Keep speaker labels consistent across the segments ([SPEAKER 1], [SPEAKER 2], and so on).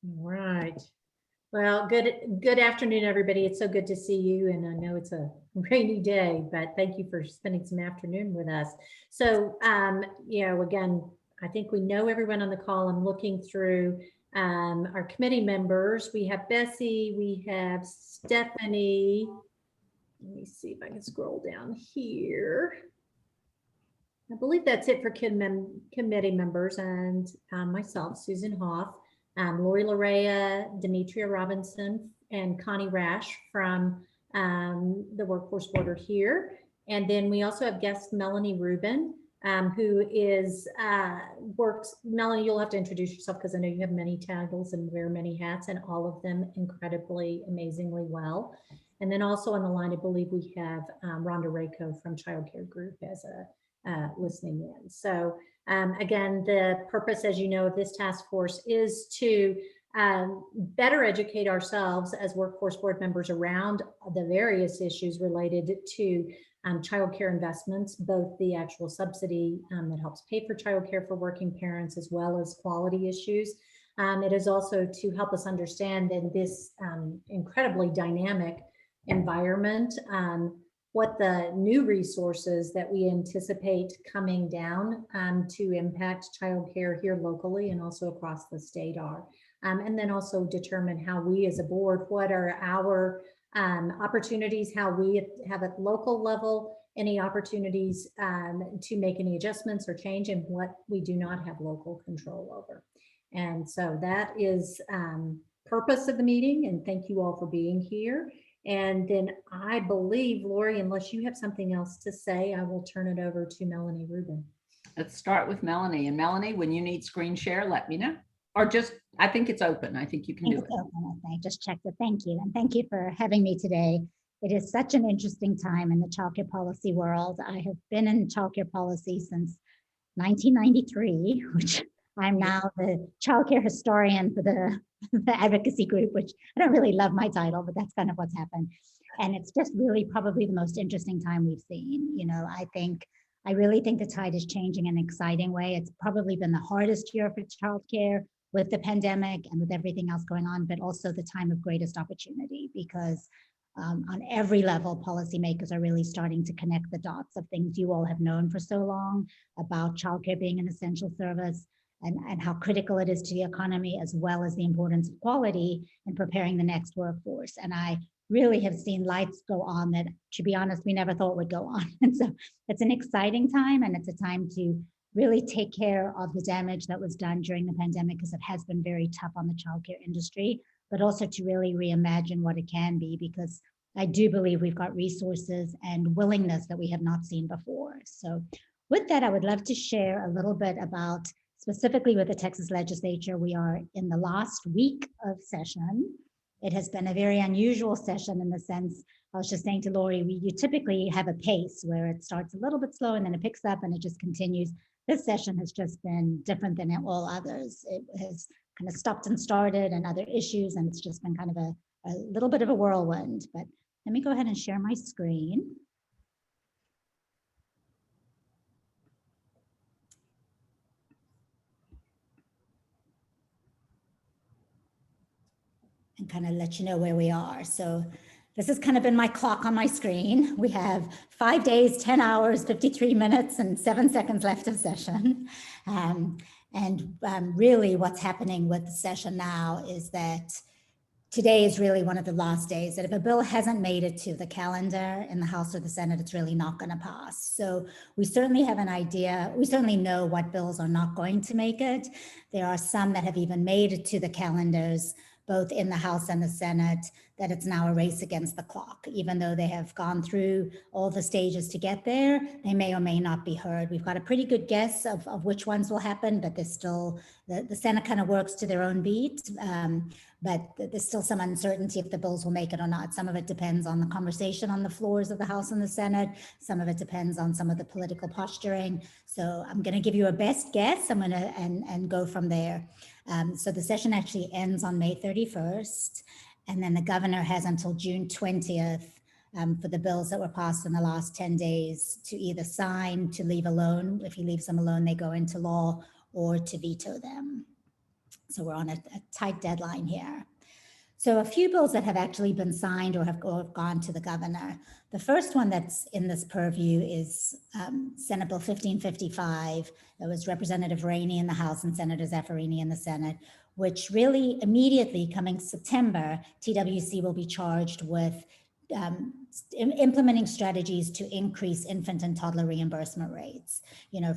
[SPEAKER 1] Right. Well, good afternoon, everybody. It's so good to see you. And I know it's a rainy day, but thank you for spending some afternoon with us. So, again, I think we know everyone on the call. I'm looking through our committee members. We have Bessie, we have Stephanie. Let me see if I can scroll down here. I believe that's it for committee members and myself, Susan Hoff, Lori Larea, Demetria Robinson, and Connie Rash from the Workforce Board are here. And then we also have guest Melanie Rubin, who is Melanie, you'll have to introduce yourself because I know you have many titles and wear many hats, and all of them incredibly, amazingly well. And then also on the line, I believe we have Rhonda Rayco from Child Care Group as a listening in. So again, the purpose, as you know, of this task force is to better educate ourselves as workforce board members around the various issues related to childcare investments, both the actual subsidy that helps pay for childcare for working parents, as well as quality issues. It is also to help us understand in this incredibly dynamic environment what the new resources that we anticipate coming down to impact childcare here locally and also across the state are. And then also determine how we as a board, what are our opportunities, how we have at local level, any opportunities to make any adjustments or change, and what we do not have local control over. And so that is purpose of the meeting, and thank you all for being here. And then I believe, Lori, unless you have something else to say, I will turn it over to Melanie Rubin.
[SPEAKER 2] Let's start with Melanie. And Melanie, when you need screen share, let me know. Or just, I think it's open. I think you can do it.
[SPEAKER 3] I just checked it. Thank you. And thank you for having me today. It is such an interesting time in the childcare policy world. I have been in childcare policy since 1993, which I'm now the childcare historian for the advocacy group, which I don't really love my title, but that's kind of what's happened. And it's just really probably the most interesting time we've seen. You know, I really think the tide is changing in an exciting way. It's probably been the hardest year for childcare with the pandemic and with everything else going on, but also the time of greatest opportunity, because on every level, policymakers are really starting to connect the dots of things you all have known for so long about childcare being an essential service, and how critical it is to the economy, as well as the importance of quality in preparing the next workforce. And I really have seen lights go on that, to be honest, we never thought would go on. And so it's an exciting time, and it's a time to really take care of the damage that was done during the pandemic, because it has been very tough on the childcare industry, but also to really reimagine what it can be, because I do believe we've got resources and willingness that we have not seen before. So with that, I would love to share a little bit about specifically with the Texas legislature. We are in the last week of session. It has been a very unusual session in the sense, I was just saying to Lori, you typically have a pace where it starts a little bit slow and then it picks up and it just continues. This session has just been different than all others. It has kind of stopped and started and other issues, and it's just been kind of a little bit of a whirlwind. But let me go ahead and share my screen. And kind of let you know where we are. So this has kind of been my clock on my screen. We have 5 days, 10 hours, 53 minutes, and 7 seconds left of session. Really what's happening with the session now is that today is really one of the last days that if a bill hasn't made it to the calendar in the House or the Senate, it's really not going to pass. So we certainly have an idea. We certainly know what bills are not going to make it. There are some that have even made it to the calendars, both in the House and the Senate, that it's now a race against the clock. Even though they have gone through all the stages to get there, they may or may not be heard. We've got a pretty good guess of which ones will happen, but there's still, the Senate kind of works to their own beat, but there's still some uncertainty if the bills will make it or not. Some of it depends on the conversation on the floors of the House and the Senate. Some of it depends on some of the political posturing. So I'm going to give you a best guess. I'm going to and go from there. So the session actually ends on May 31st, and then the governor has until June 20th for the bills that were passed in the last 10 days to either sign, to leave alone. If he leaves them alone, they go into law, or to veto them. So we're on a tight deadline here. So a few bills that have actually been signed or have gone to the governor. The first one that's in this purview is Senate Bill 1555. That was Representative Rainey in the House and Senator Zaffarini in the Senate, which really immediately coming September, TWC will be charged with implementing strategies to increase infant and toddler reimbursement rates,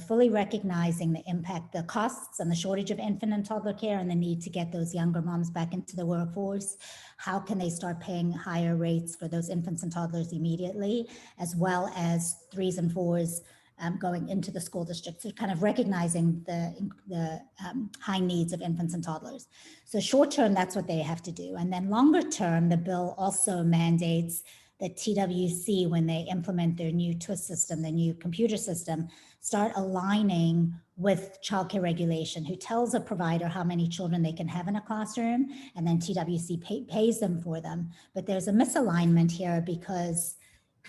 [SPEAKER 3] fully recognizing the impact, the costs and the shortage of infant and toddler care and the need to get those younger moms back into the workforce. How can they start paying higher rates for those infants and toddlers immediately, as well as 3s and 4s going into the school district, so kind of recognizing the high needs of infants and toddlers. So short term, that's what they have to do. And then longer term, the bill also mandates that TWC, when they implement their new TWIST system, the new computer system, start aligning with childcare regulation, who tells a provider how many children they can have in a classroom, and then TWC pays them for them. But there's a misalignment here because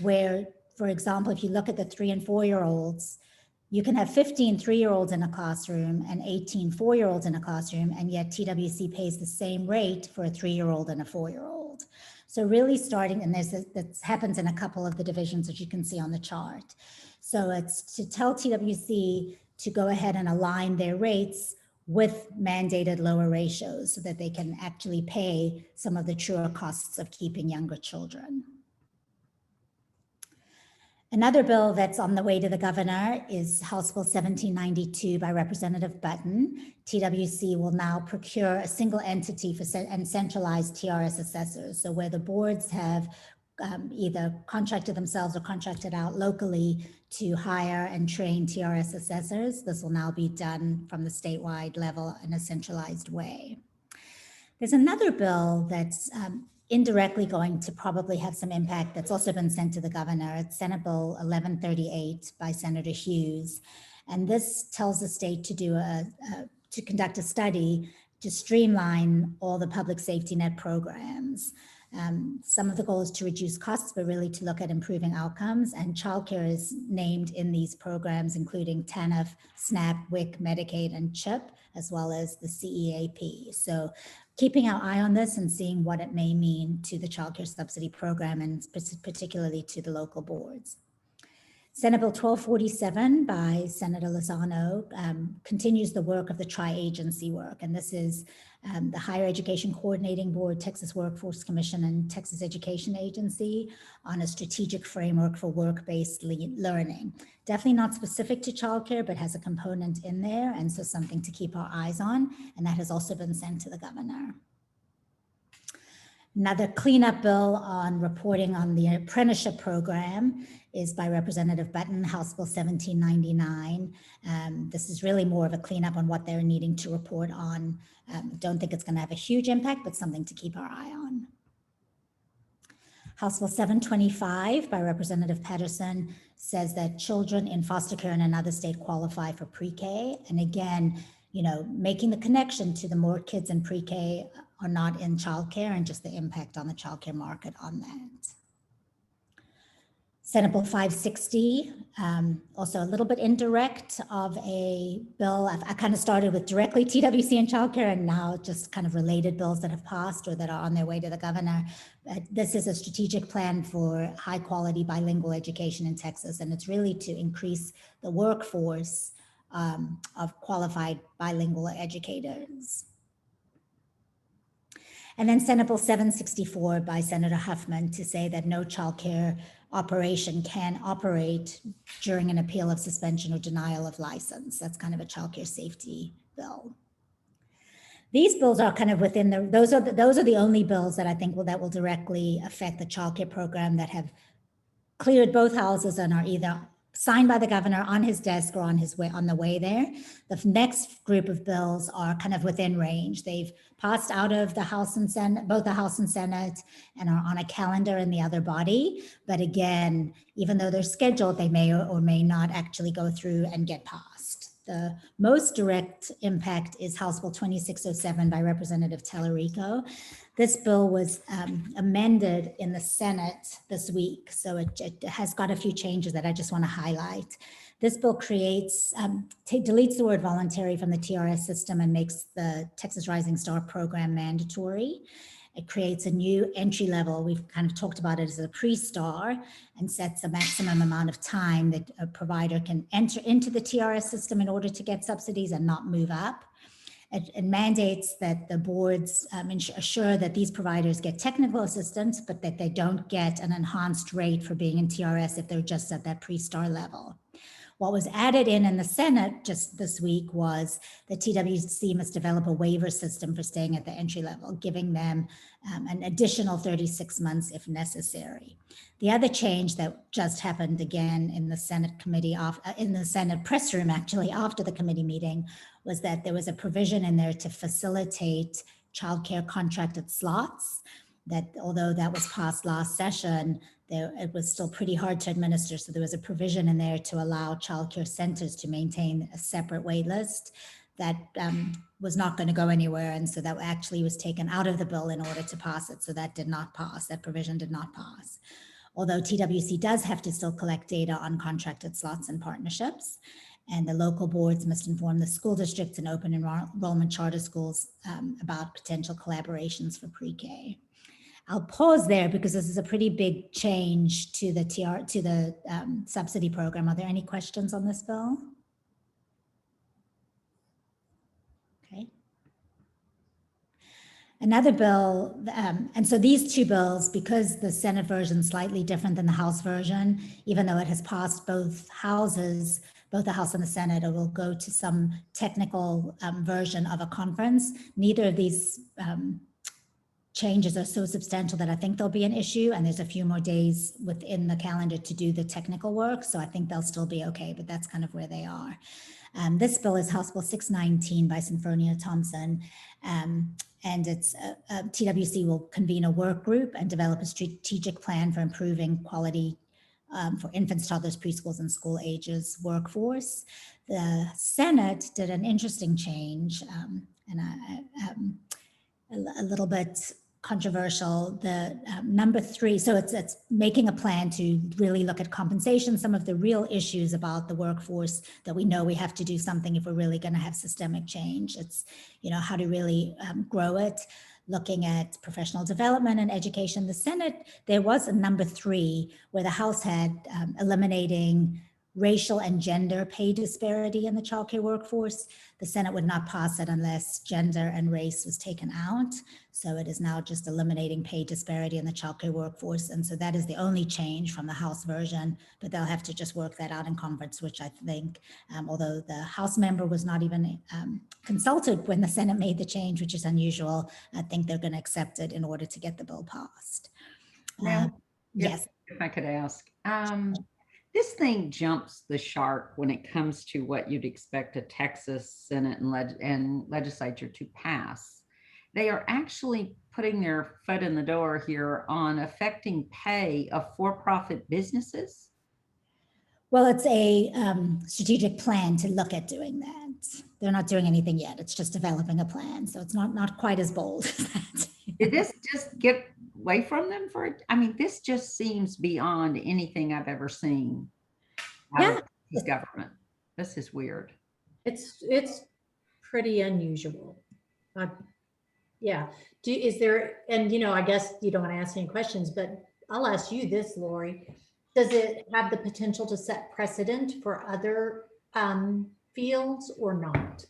[SPEAKER 3] where, for example, if you look at the 3 and 4-year-olds, you can have 15 3-year-olds in a classroom and 18 4-year-olds in a classroom, and yet TWC pays the same rate for a 3-year-old and a 4-year-old. So really starting, and that happens in a couple of the divisions that you can see on the chart. So it's to tell TWC to go ahead and align their rates with mandated lower ratios so that they can actually pay some of the truer costs of keeping younger children. Another bill that's on the way to the governor is House Bill 1792 by Representative Button. TWC will now procure a single entity for and centralized TRS assessors. So where the boards have either contracted themselves or contracted out locally to hire and train TRS assessors, this will now be done from the statewide level in a centralized way. There's another bill that's indirectly going to probably have some impact that's also been sent to the governor. It's Senate Bill 1138 by Senator Hughes. And this tells the state to do to conduct a study to streamline all the public safety net programs. Some of the goal is to reduce costs, but really to look at improving outcomes. And childcare is named in these programs, including TANF, SNAP, WIC, Medicaid, and CHIP, as well as the CEAP. So keeping our eye on this and seeing what it may mean to the childcare subsidy program and particularly to the local boards. Senate Bill 1247 by Senator Lozano continues the work of the tri-agency work. And this is the Higher Education Coordinating Board, Texas Workforce Commission, and Texas Education Agency on a strategic framework for work-based learning. Definitely not specific to childcare, but has a component in there. And so something to keep our eyes on. And that has also been sent to the governor. Another cleanup bill on reporting on the apprenticeship program is by Representative Button, House Bill 1799. This is really more of a cleanup on what they're needing to report on. Don't think it's going to have a huge impact, but something to keep our eye on. House Bill 725 by Representative Patterson says that children in foster care in another state qualify for pre-K. And again, making the connection to the more kids in pre-K are not in childcare and just the impact on the childcare market on that. Senate Bill 560, also a little bit indirect of a bill. I kind of started with directly TWC and childcare and now just kind of related bills that have passed or that are on their way to the governor. This is a strategic plan for high quality bilingual education in Texas. And it's really to increase the workforce of qualified bilingual educators. And then Senate Bill 764 by Senator Huffman to say that no child care operation can operate during an appeal of suspension or denial of license. That's kind of a child care safety bill. These bills are kind of within those are the only bills that I think that will directly affect the child care program that have cleared both houses and are either signed by the governor on his desk or on the way there. The next group of bills are kind of within range. They've passed out of the House and Senate, both the House and Senate, and are on a calendar in the other body. But again, even though they're scheduled, they may or may not actually go through and get passed. The most direct impact is House Bill 2607 by Representative Tellerico. This bill was amended in the Senate this week, so it has got a few changes that I just want to highlight. This bill creates, deletes the word voluntary from the TRS system and makes the Texas Rising Star program mandatory. It creates a new entry level. We've kind of talked about it as a pre-star, and sets a maximum amount of time that a provider can enter into the TRS system in order to get subsidies and not move up. It mandates that the boards assure that these providers get technical assistance, but that they don't get an enhanced rate for being in TRS if they're just at that pre-star level. What was added in the Senate just this week was the TWC must develop a waiver system for staying at the entry level, giving them an additional 36 months if necessary. The other change that just happened again in the Senate committee, in the Senate press room actually after the committee meeting, was that there was a provision in there to facilitate childcare contracted slots, that although that was passed last session, it was still pretty hard to administer. So there was a provision in there to allow childcare centers to maintain a separate wait list that was not going to go anywhere. And so that actually was taken out of the bill in order to pass it. So that did not pass, that provision did not pass. Although TWC does have to still collect data on contracted slots and partnerships, and the local boards must inform the school districts and open enrollment charter schools about potential collaborations for pre-K. I'll pause there because this is a pretty big change to the subsidy program. Are there any questions on this bill? Okay. Another bill, and so these two bills, because the Senate version is slightly different than the House version, even though it has passed both houses, both the House and the Senate, it will go to some technical version of a conference. Neither of these changes are so substantial that I think there'll be an issue, and there's a few more days within the calendar to do the technical work, so I think they'll still be okay, but that's kind of where they are. This bill is House Bill 619 by Symphonia Thompson, and it's TWC will convene a work group and develop a strategic plan for improving quality for infants, toddlers, preschools, and school ages workforce. The Senate did an interesting change, and a little bit controversial. The number 3, so it's making a plan to really look at compensation, some of the real issues about the workforce that we know we have to do something if we're really going to have systemic change. It's, how to really grow it, looking at professional development and education. The Senate, there was a number 3 where the House had eliminating racial and gender pay disparity in the childcare workforce. The Senate would not pass it unless gender and race was taken out. So it is now just eliminating pay disparity in the childcare workforce. And so that is the only change from the House version, but they'll have to just work that out in conference, which I think, although the House member was not even consulted when the Senate made the change, which is unusual, I think they're going to accept it in order to get the bill passed.
[SPEAKER 2] Now,
[SPEAKER 3] yes.
[SPEAKER 2] If I could ask, this thing jumps the shark when it comes to what you'd expect a Texas Senate and legislature to pass. They are actually putting their foot in the door here on affecting pay of for-profit businesses.
[SPEAKER 3] Well, it's a strategic plan to look at doing that. They're not doing anything yet. It's just developing a plan. So it's not quite as bold as that.
[SPEAKER 2] Did this just get away from them for it? I mean, this just seems beyond anything I've ever seen out of the government. This is weird.
[SPEAKER 1] It's pretty unusual. Yeah. Is there, and I guess you don't want to ask any questions, but I'll ask you this, Lori. Does it have the potential to set precedent for other fields or not?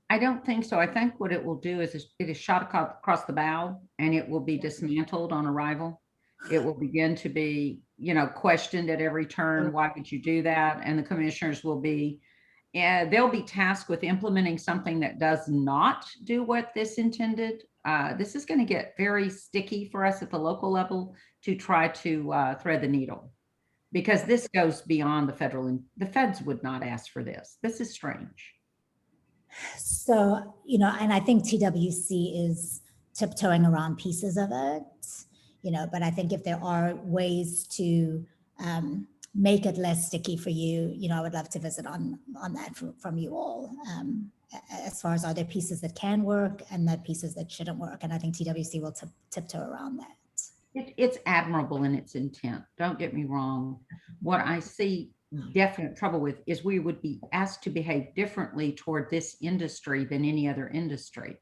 [SPEAKER 2] I don't think so. I think what it will do is it is shot across the bow, and it will be dismantled on arrival. It will begin to be, questioned at every turn. Why would you do that? And the commissioners will be, they'll be tasked with implementing something that does not do what this intended. This is going to get very sticky for us at the local level to try to thread the needle, because this goes beyond the federal, and the feds would not ask for this. This is strange.
[SPEAKER 3] So, and I think TWC is tiptoeing around pieces of it, but I think if there are ways to make it less sticky for you, I would love to visit on that from you all. As far as are there pieces that can work and that pieces that shouldn't work. And I think TWC will tiptoe around that.
[SPEAKER 2] It's admirable in its intent. Don't get me wrong. What I see definite trouble with is we would be asked to behave differently toward this industry than any other industry.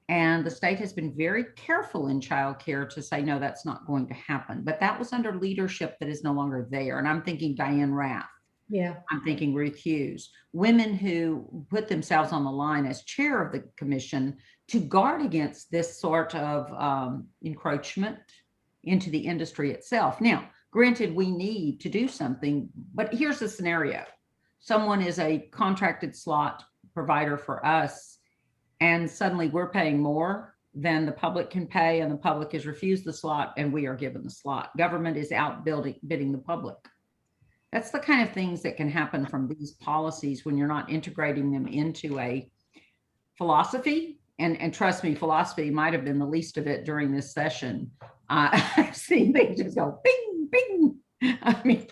[SPEAKER 2] And the state has been very careful in childcare to say, no, that's not going to happen. But that was under leadership that is no longer there. And I'm thinking Diane Rath.
[SPEAKER 1] Yeah.
[SPEAKER 2] I'm thinking Ruth Hughes, women who put themselves on the line as chair of the commission to guard against this sort of encroachment into the industry itself. Now, granted, we need to do something, but here's the scenario. Someone is a contracted slot provider for us, and suddenly we're paying more than the public can pay, and the public has refused the slot, and we are given the slot. Government is bidding the public. That's the kind of things that can happen from these policies when you're not integrating them into a philosophy. And trust me, philosophy might have been the least of it during this session. I've seen things just go bing, bing. I mean,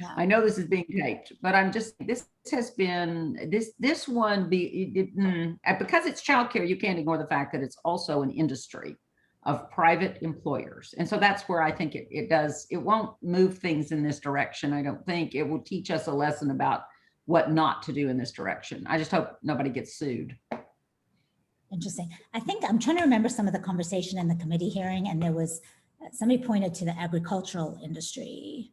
[SPEAKER 3] Yeah.
[SPEAKER 2] I know this is being taped, but I'm just, this has been, this one, because it's childcare, you can't ignore the fact that it's also an industry of private employers. And so that's where I think it won't move things in this direction. I don't think it will teach us a lesson about what not to do in this direction. I just hope nobody gets sued.
[SPEAKER 3] Interesting. I think I'm trying to remember some of the conversation in the committee hearing, and there was somebody pointed to the agricultural industry,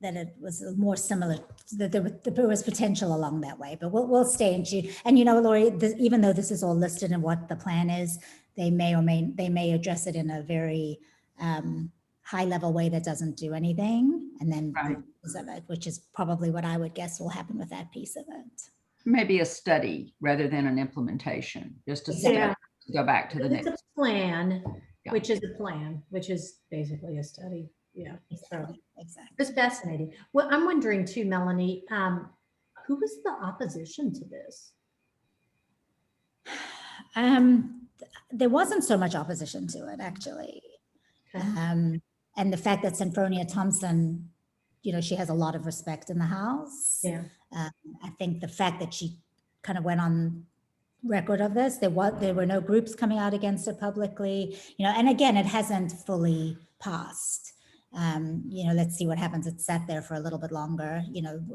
[SPEAKER 3] that it was more similar, that there was potential along that way, but we'll stay in tune. And Lori, even though this is all listed in what the plan is, they may address it in a very high level way that doesn't do anything, and then
[SPEAKER 2] Right.
[SPEAKER 3] which is probably what I would guess will happen with that piece of it.
[SPEAKER 2] Maybe a study rather than an implementation, just to
[SPEAKER 1] Yeah.
[SPEAKER 2] go back to the
[SPEAKER 1] It's
[SPEAKER 2] next.
[SPEAKER 1] a plan,
[SPEAKER 2] Yeah.
[SPEAKER 1] which is a plan, which is basically a study. Yeah. So
[SPEAKER 3] Exactly.
[SPEAKER 1] it's fascinating. Well, I'm wondering too, Melanie, who was the opposition to this?
[SPEAKER 3] There wasn't so much opposition to it, actually.
[SPEAKER 1] Okay.
[SPEAKER 3] And the fact that Senfronia Thompson, she has a lot of respect in the House.
[SPEAKER 1] Yeah.
[SPEAKER 3] I think the fact that she kind of went on record of this, there were no groups coming out against it publicly, and again, it hasn't fully passed. Let's see what happens. It sat there for a little bit longer,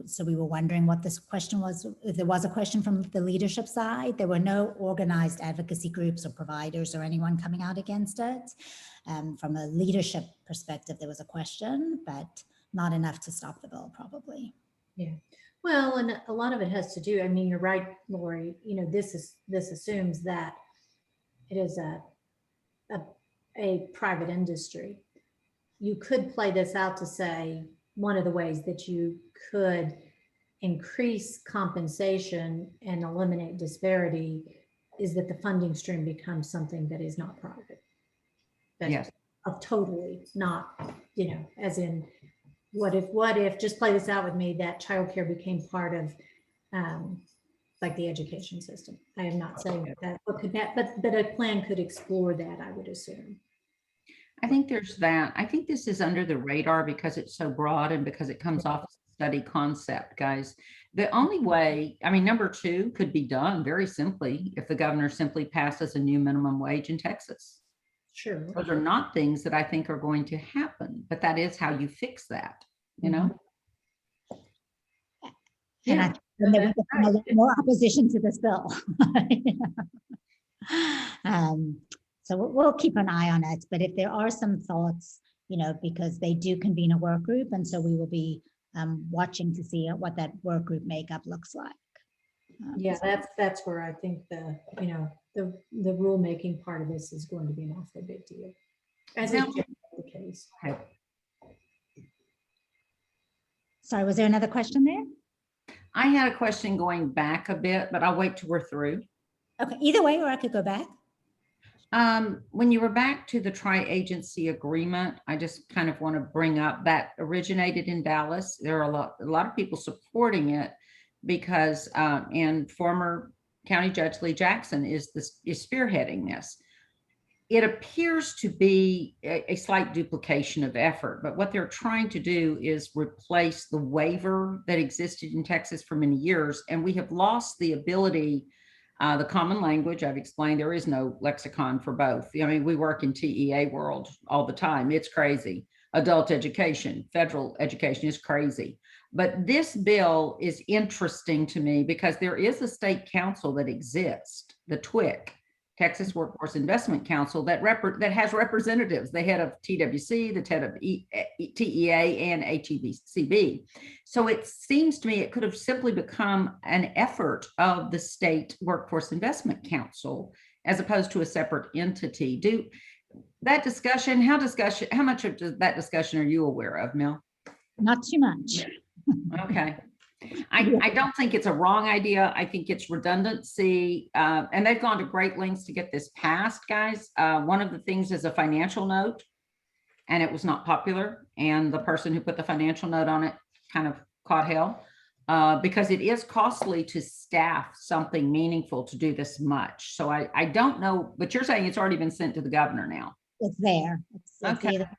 [SPEAKER 3] so we were wondering what this question was. If there was a question from the leadership side, there were no organized advocacy groups or providers or anyone coming out against it. From a leadership perspective, there was a question, but not enough to stop the bill, probably.
[SPEAKER 1] Yeah. Well, and a lot of it has to do, I mean, you're right, Lori, this assumes that it is a private industry. You could play this out to say one of the ways that you could increase compensation and eliminate disparity is that the funding stream becomes something that is not private. That's
[SPEAKER 2] Yes.
[SPEAKER 1] of totally not, as in, what if, just play this out with me, that childcare became part of like the education system. I am not saying that, but a plan could explore that, I would assume.
[SPEAKER 2] I think there's that. I think this is under the radar because it's so broad and because it comes off as a study concept, guys. The only way, number two could be done very simply if the governor simply passes a new minimum wage in Texas.
[SPEAKER 1] Sure.
[SPEAKER 2] Those are not things that I think are going to happen, but that is how you fix that,
[SPEAKER 3] And
[SPEAKER 1] Yeah.
[SPEAKER 3] and there was a little more opposition to this bill. So we'll keep an eye on it, but if there are some thoughts, because they do convene a work group, and so we will be watching to see what that work group makeup looks like.
[SPEAKER 1] Yeah, that's where I think the rulemaking part of this is going to be an awfully big deal. As is
[SPEAKER 2] Now-
[SPEAKER 1] generally the case.
[SPEAKER 2] Okay.
[SPEAKER 3] Sorry, was there another question there?
[SPEAKER 2] I had a question going back a bit, but I'll wait till we're through.
[SPEAKER 3] Okay, either way, or I could go back.
[SPEAKER 2] When you were back to the tri-agency agreement, I just kind of want to bring up that originated in Dallas. There are a lot of people supporting it because, and former County Judge Lee Jackson is spearheading this. It appears to be a slight duplication of effort, but what they're trying to do is replace the waiver that existed in Texas for many years, and we have lost the ability. The common language, I've explained, there is no lexicon for both. We work in TEA world all the time. It's crazy. adult education. Federal education is crazy. But this bill is interesting to me because there is a state council that exists, the TWIC, Texas Workforce Investment Council, that has representatives, the head of TWC, the head of TEA, and HECB. So it seems to me it could have simply become an effort of the State Workforce Investment Council as opposed to a separate entity. How much of that discussion are you aware of, Mel?
[SPEAKER 3] Not too much.
[SPEAKER 2] Okay. I don't think it's a wrong idea. I think it's redundancy. And they've gone to great lengths to get this passed, guys. One of the things is a financial note, and it was not popular. And the person who put the financial note on it kind of caught hell because it is costly to staff something meaningful to do this much. So I don't know, but you're saying it's already been sent to the governor now.
[SPEAKER 3] It's there. It's
[SPEAKER 2] Okay.
[SPEAKER 3] either-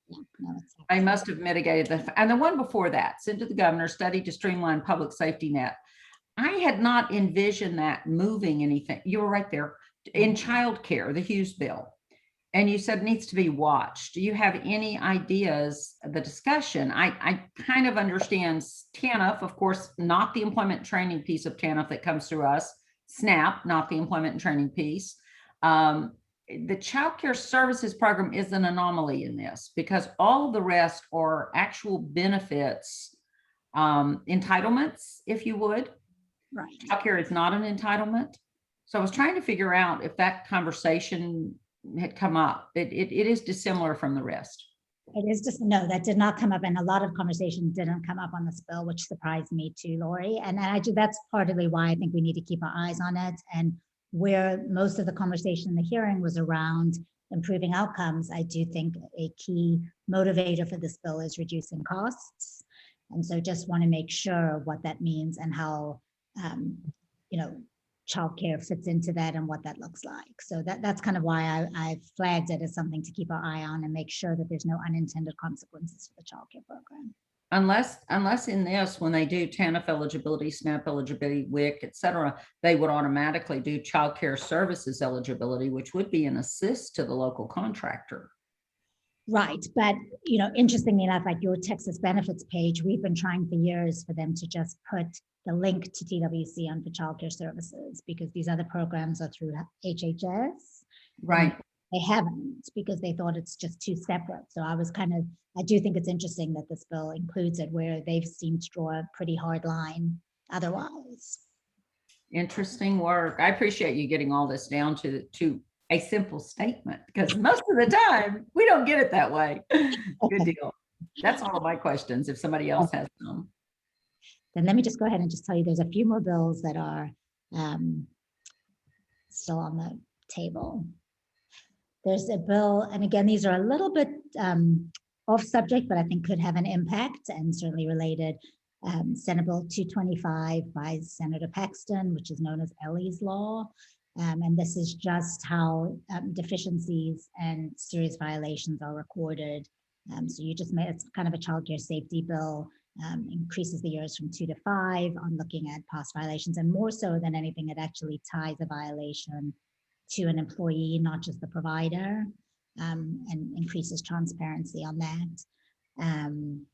[SPEAKER 3] yeah, no, it's
[SPEAKER 2] I must have mitigated and the one before that, sent to the governor, study to streamline public safety net. I had not envisioned that moving anything. You were right there in childcare, the Hughes bill. And you said needs to be watched. Do you have any ideas, the discussion? I kind of understand TANF, of course, not the employment training piece of TANF that comes through us, SNAP, not the employment and training piece. The child care services program is an anomaly in this because all of the rest are actual benefits, entitlements, if you would.
[SPEAKER 3] right.
[SPEAKER 2] Child care is not an entitlement. So I was trying to figure out if that conversation had come up. It is dissimilar from the rest.
[SPEAKER 3] It is just, no, that did not come up, and a lot of conversations didn't come up on this bill, which surprised me too, Lori. And that's partly why I think we need to keep our eyes on it. And where most of the conversation in the hearing was around improving outcomes, I do think a key motivator for this bill is reducing costs. And so just want to make sure what that means and how, childcare fits into that and what that looks like. So that's kind of why I flagged it as something to keep our eye on and make sure that there's no unintended consequences for the childcare program.
[SPEAKER 2] Unless in this, when they do TANF eligibility, SNAP eligibility, WIC, et cetera, they would automatically do child care services eligibility, which would be an assist to the local contractor.
[SPEAKER 3] Right, but interestingly enough, like your Texas benefits page, we've been trying for years for them to just put the link to TWC on for childcare services because these other programs are through HHS.
[SPEAKER 2] Right.
[SPEAKER 3] They haven't because they thought it's just too separate. So I do think it's interesting that this bill includes it where they've seemed to draw a pretty hard line otherwise.
[SPEAKER 2] Interesting work. I appreciate you getting all this down to a simple statement because most of the time we don't get it that way. Good deal. That's all of my questions. If somebody else has some.
[SPEAKER 3] Then let me just go ahead and just tell you there's a few more bills that are still on the table. There's a bill, and again, these are a little bit off subject, but I think could have an impact and certainly related. Senate Bill 225 by Senator Paxton, which is known as Ellie's Law. And this is just how deficiencies and serious violations are recorded. So it's kind of a child care safety bill, increases the years from 2 to 5 on looking at past violations, and more so than anything, it actually ties a violation to an employee, not just the provider, and increases transparency on that.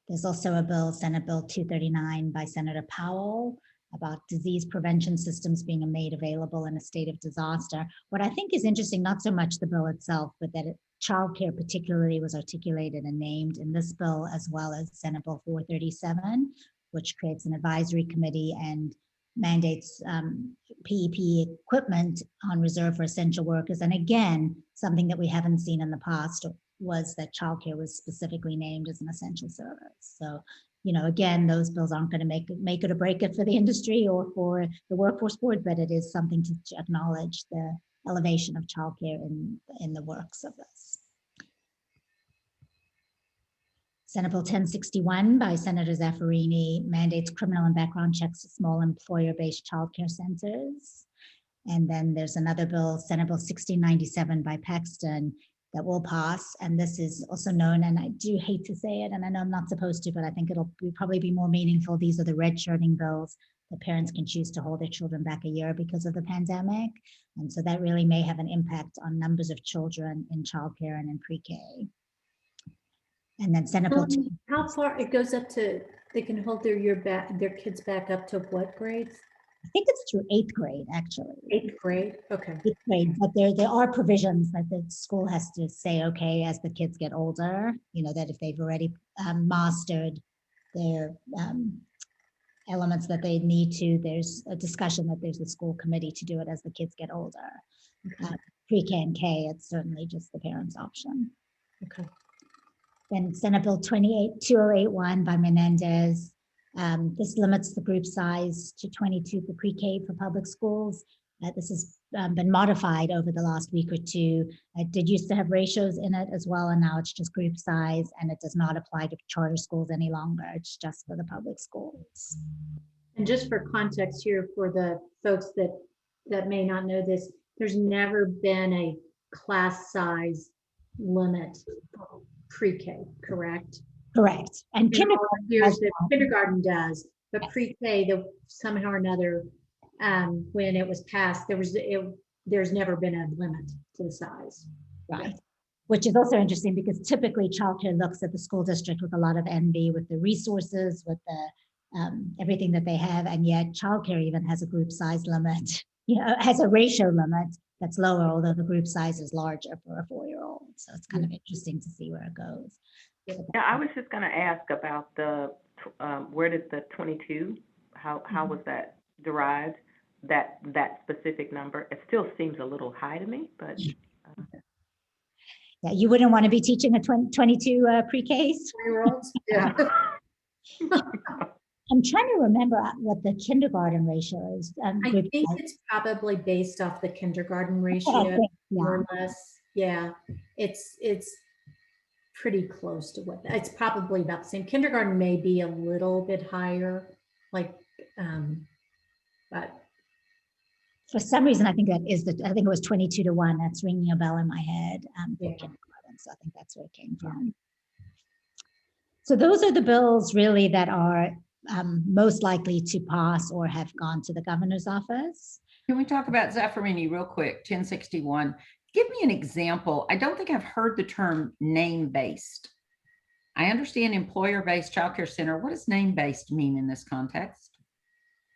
[SPEAKER 3] There's also a bill, Senate Bill 239 by Senator Powell, about disease prevention systems being made available in a state of disaster. What I think is interesting, not so much the bill itself, but that childcare particularly was articulated and named in this bill, as well as Senate Bill 437, which creates an advisory committee and mandates PEP equipment on reserve for essential workers. And again, something that we haven't seen in the past was that childcare was specifically named as an essential service. So, again, those bills aren't going to make it or break it for the industry or for the workforce board, but it is something to acknowledge the elevation of childcare in the works of this. Senate Bill 1061 by Senator Zaffarini mandates criminal and background checks to small employer-based childcare centers. And then there's another bill, Senate Bill 1697 by Paxton, that will pass. And this is also known, and I do hate to say it, and I know I'm not supposed to, but I think it'll probably be more meaningful. These are the red shirting bills that parents can choose to hold their children back a year because of the pandemic. And so that really may have an impact on numbers of children in childcare and in pre-K. And then Centerville,
[SPEAKER 1] How far, it goes up to, they can hold their kids back up to what grades?
[SPEAKER 3] I think it's through 8th grade, actually.
[SPEAKER 1] 8th grade, okay.
[SPEAKER 3] 8th grade, but there are provisions that the school has to say, okay, as the kids get older, that if they've already mastered their elements that they need to, there's a discussion that there's a school committee to do it as the kids get older.
[SPEAKER 1] Okay.
[SPEAKER 3] Pre-K and K, it's certainly just the parents' option.
[SPEAKER 1] Okay.
[SPEAKER 3] Then Senate Bill 2081 by Menendez. This limits the group size to 22 for pre-K for public schools. This has been modified over the last week or two. It did used to have ratios in it as well, and now it's just group size, and it does not apply to charter schools any longer. It's just for the public schools.
[SPEAKER 1] And just for context here, for the folks that may not know this, there's never been a class size limit for pre-K, correct?
[SPEAKER 3] Correct. And
[SPEAKER 1] kindergarten does, but pre-K, somehow or another, when it was passed, there's never been a limit to the size.
[SPEAKER 3] Right. Which is also interesting because typically childcare looks at the school district with a lot of envy, with the resources, with the everything that they have, and yet childcare even has a group size limit, has a ratio limit that's lower, although the group size is larger for a 4-year-old. So it's kind of interesting to see where it goes.
[SPEAKER 4] Yeah, I was just going to ask about where did the 22, how was that derived, that specific number? It still seems a little high to me, but.
[SPEAKER 3] Yeah, you wouldn't want to be teaching a 22 pre-Ks?
[SPEAKER 1] 4-year-olds? Yeah.
[SPEAKER 3] I'm trying to remember what the kindergarten ratio is.
[SPEAKER 1] I think it's probably based off the kindergarten ratio, more or less. Yeah, it's pretty close to what it's probably about the same. Kindergarten may be a little bit higher, but
[SPEAKER 3] for some reason I think I think it was 22 to 1. That's ringing a bell in my head for kindergarten. So I think that's where it came from. So those are the bills really that are most likely to pass or have gone to the governor's office.
[SPEAKER 2] Can we talk about Zaffarini real quick? 1061. Give me an example. I don't think I've heard the term name-based. I understand employer-based childcare center. What does name-based mean in this context?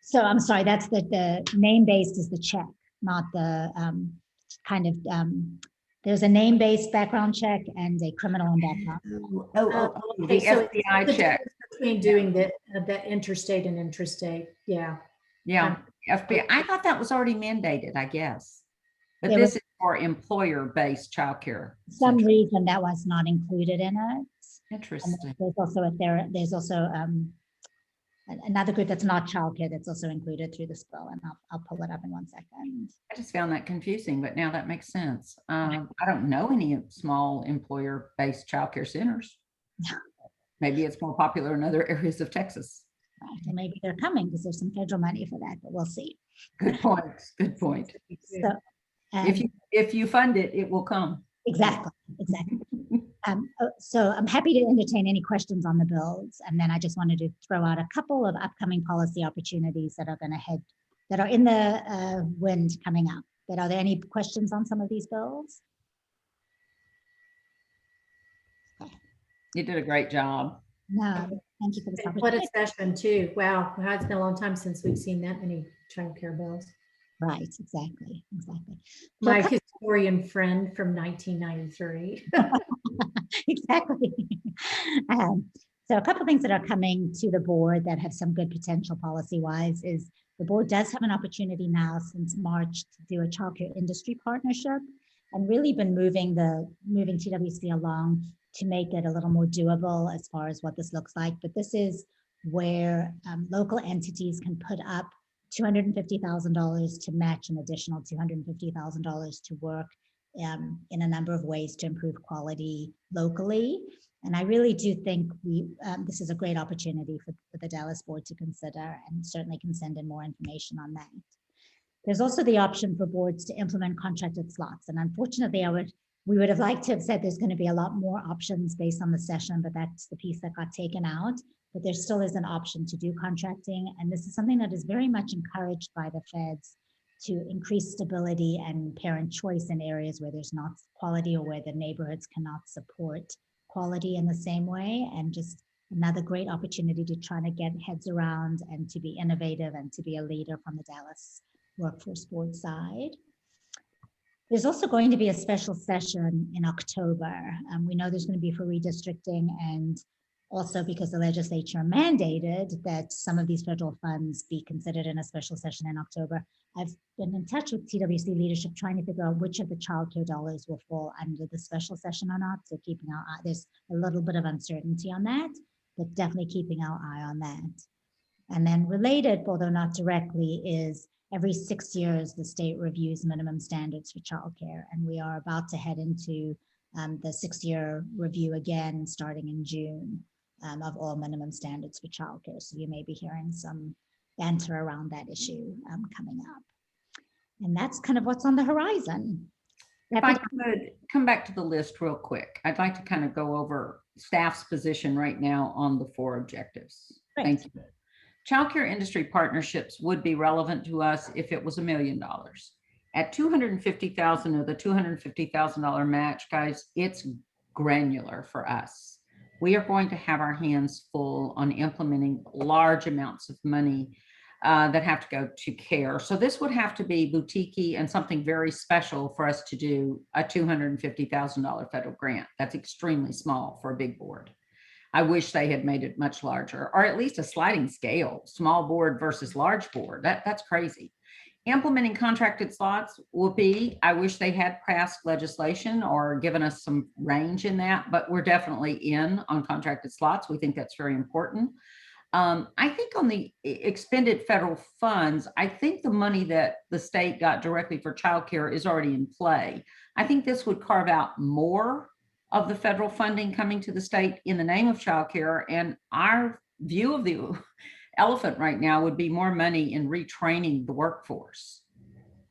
[SPEAKER 3] So I'm sorry, that's the name-based is the check, not the there's a name-based background check and a criminal and background.
[SPEAKER 2] The FBI check.
[SPEAKER 1] Between doing the interstate and intrastate, yeah.
[SPEAKER 2] Yeah, FBI. I thought that was already mandated, I guess. But this is for employer-based childcare.
[SPEAKER 3] For some reason that was not included in it.
[SPEAKER 2] Interesting.
[SPEAKER 3] And there's also another group that's not childcare that's also included through this bill, and I'll pull it up in 1 second.
[SPEAKER 2] I just found that confusing, but now that makes sense. I don't know any small employer-based childcare centers. Maybe it's more popular in other areas of Texas.
[SPEAKER 3] Right. And maybe they're coming because there's some federal money for that, but we'll see.
[SPEAKER 2] Good point. Good point.
[SPEAKER 3] So,
[SPEAKER 2] if you fund it, it will come.
[SPEAKER 3] Exactly. So I'm happy to entertain any questions on the bills, and then I just wanted to throw out a couple of upcoming policy opportunities that are in the wind coming up. But are there any questions on some of these bills?
[SPEAKER 2] You did a great job.
[SPEAKER 3] No, thank you for this
[SPEAKER 1] What
[SPEAKER 3] opportunity.
[SPEAKER 1] a session too. Wow, it's been a long time since we've seen that many childcare bills.
[SPEAKER 3] Right, exactly.
[SPEAKER 1] My historian friend from 1993.
[SPEAKER 3] Exactly. So a couple of things that are coming to the board that have some good potential policy-wise is the board does have an opportunity now since March to do a childcare industry partnership, and really been moving TWC along to make it a little more doable as far as what this looks like. But this is where local entities can put up $250,000 to match an additional $250,000 to work in a number of ways to improve quality locally. And I really do think this is a great opportunity for the Dallas board to consider, and certainly can send in more information on that. There's also the option for boards to implement contracted slots. And unfortunately, we would have liked to have said there's going to be a lot more options based on the session, but that's the piece that got taken out. But there still is an option to do contracting. And this is something that is very much encouraged by the feds to increase stability and parent choice in areas where there's not quality or where the neighborhoods cannot support quality in the same way, and just another great opportunity to try to get heads around and to be innovative and to be a leader from the Dallas workforce board side. There's also going to be a special session in October. We know there's going to be for redistricting, and also because the legislature mandated that some of these federal funds be considered in a special session in October. I've been in touch with TWC leadership trying to figure out which of the childcare dollars will fall under the special session or not. So keeping our eye, there's a little bit of uncertainty on that, but definitely keeping our eye on that. And then related, although not directly, is every 6 years, the state reviews minimum standards for childcare. And we are about to head into the 6-year review again, starting in June, of all minimum standards for childcare. So you may be hearing some banter around that issue coming up. And that's kind of what's on the horizon.
[SPEAKER 2] If I could come back to the list real quick, I'd like to kind of go over staff's position right now on the 4 objectives.
[SPEAKER 3] Great.
[SPEAKER 2] Thank you. Childcare industry partnerships would be relevant to us if it was $1 million. At $250,000 of the $250,000 match, guys, it's granular for us. We are going to have our hands full on implementing large amounts of money that have to go to care. So this would have to be boutique-y and something very special for us to do a $250,000 federal grant. That's extremely small for a big board. I wish they had made it much larger, or at least a sliding scale, small board versus large board. That's crazy. Implementing contracted slots will be, I wish they had passed legislation or given us some range in that, but we're definitely in on contracted slots. We think that's very important. I think on the expended federal funds, I think the money that the state got directly for childcare is already in play. I think this would carve out more of the federal funding coming to the state in the name of childcare. And our view of the elephant right now would be more money in retraining the workforce.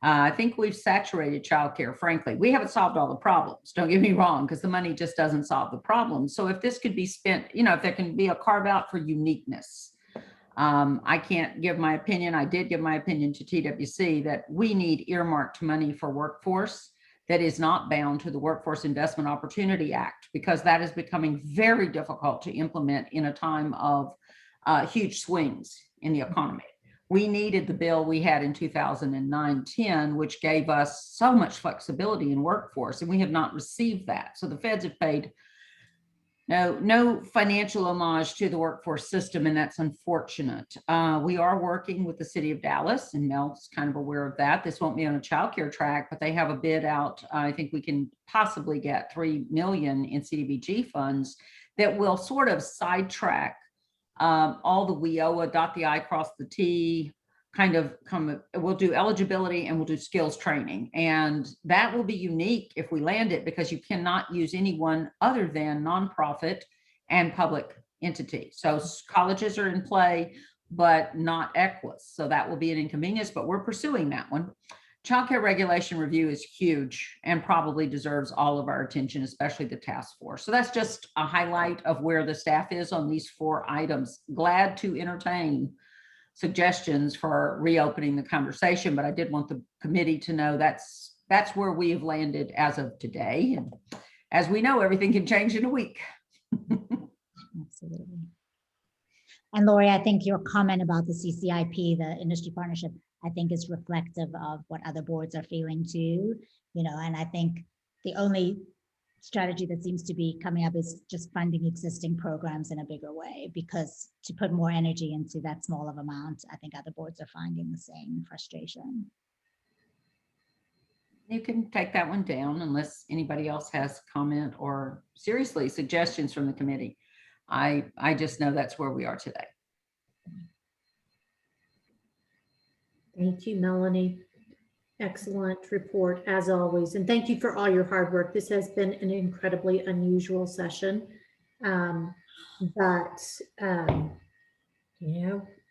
[SPEAKER 2] I think we've saturated childcare, frankly. We haven't solved all the problems, don't get me wrong, because the money just doesn't solve the problem. So if this could be spent, if there can be a carve out for uniqueness, I can't give my opinion. I did give my opinion to TWC that we need earmarked money for workforce that is not bound to the Workforce Investment Opportunity Act, because that is becoming very difficult to implement in a time of huge swings in the economy. We needed the bill we had in 2009-10, which gave us so much flexibility in workforce, and we have not received that. So the feds have paid no financial homage to the workforce system, and that's unfortunate. We are working with the city of Dallas, and Mel's kind of aware of that. This won't be on a childcare track, but they have a bid out. I think we can possibly get $3 million in CDBG funds that will sort of sidetrack all the WIOA, dot the I, cross the T, we'll do eligibility and we'll do skills training. And that will be unique if we land it, because you cannot use anyone other than nonprofit and public entity. So colleges are in play, but not Equus. So that will be an inconvenience, but we're pursuing that one. Childcare regulation review is huge and probably deserves all of our attention, especially the task force. So that's just a highlight of where the staff is on these 4 items. Glad to entertain suggestions for reopening the conversation, but I did want the committee to know that's where we have landed as of today. And as we know, everything can change in a week.
[SPEAKER 3] Absolutely. And Lori, I think your comment about the CCIP, the industry partnership, I think is reflective of what other boards are feeling too, and I think the only strategy that seems to be coming up is just funding existing programs in a bigger way, because to put more energy into that small of amount, I think other boards are finding the same frustration.
[SPEAKER 2] You can take that one down unless anybody else has comment or seriously suggestions from the committee. I just know that's where we are today.
[SPEAKER 1] Thank you, Melanie. Excellent report as always. And thank you for all your hard work. This has been an incredibly unusual session, but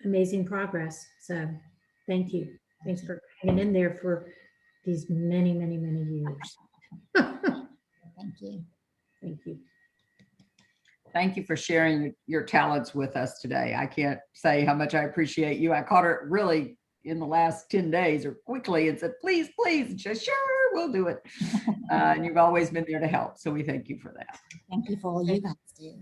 [SPEAKER 1] amazing progress. So thank you. Thanks for hanging in there for these many, many, many years.
[SPEAKER 3] Thank you.
[SPEAKER 1] Thank you.
[SPEAKER 2] Thank you for sharing your talents with us today. I can't say how much I appreciate you. I caught her really in the last 10 days or quickly and said, please, and she said, sure, we'll do it. And you've always been there to help. So we thank you for that.
[SPEAKER 3] Thank you for all you guys do.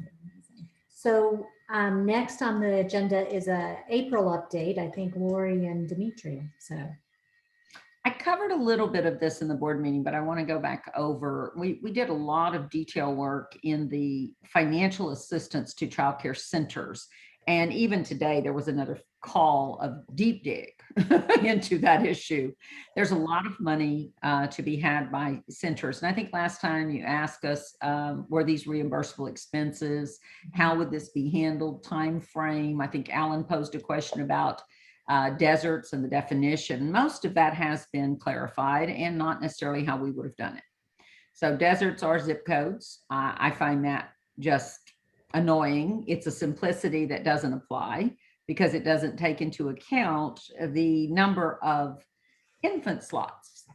[SPEAKER 1] So next on the agenda is a April update. I think Lori and Dimitri. So
[SPEAKER 2] I covered a little bit of this in the board meeting, but I want to go back over. We did a lot of detail work in the financial assistance to childcare centers. And even today, there was another call of deep dig into that issue. There's a lot of money to be had by centers. And I think last time you asked us, were these reimbursable expenses? How would this be handled? Time frame? I think Alan posed a question about deserts and the definition. Most of that has been clarified and not necessarily how we would have done it. So deserts are zip codes. I find that just annoying. It's a simplicity that doesn't apply because it doesn't take into account the number of infant slots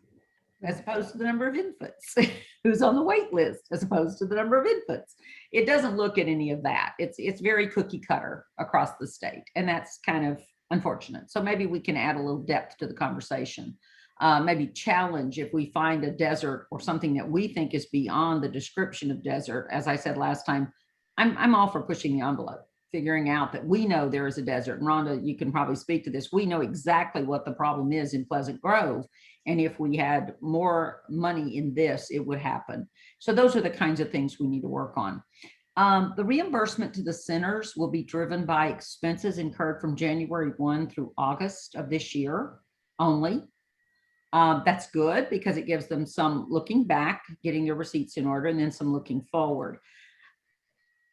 [SPEAKER 2] as opposed to the number of infants who's on the wait list as opposed to the number of infants. It doesn't look at any of that. It's very cookie cutter across the state, and that's kind of unfortunate. So maybe we can add a little depth to the conversation. Maybe challenge if we find a desert or something that we think is beyond the description of desert. As I said last time, I'm all for pushing the envelope, figuring out that we know there is a desert. And Rhonda, you can probably speak to this. We know exactly what the problem is in Pleasant Grove. And if we had more money in this, it would happen. So those are the kinds of things we need to work on. The reimbursement to the centers will be driven by expenses incurred from January 1 through August of this year only. That's good because it gives them some looking back, getting their receipts in order, and then some looking forward.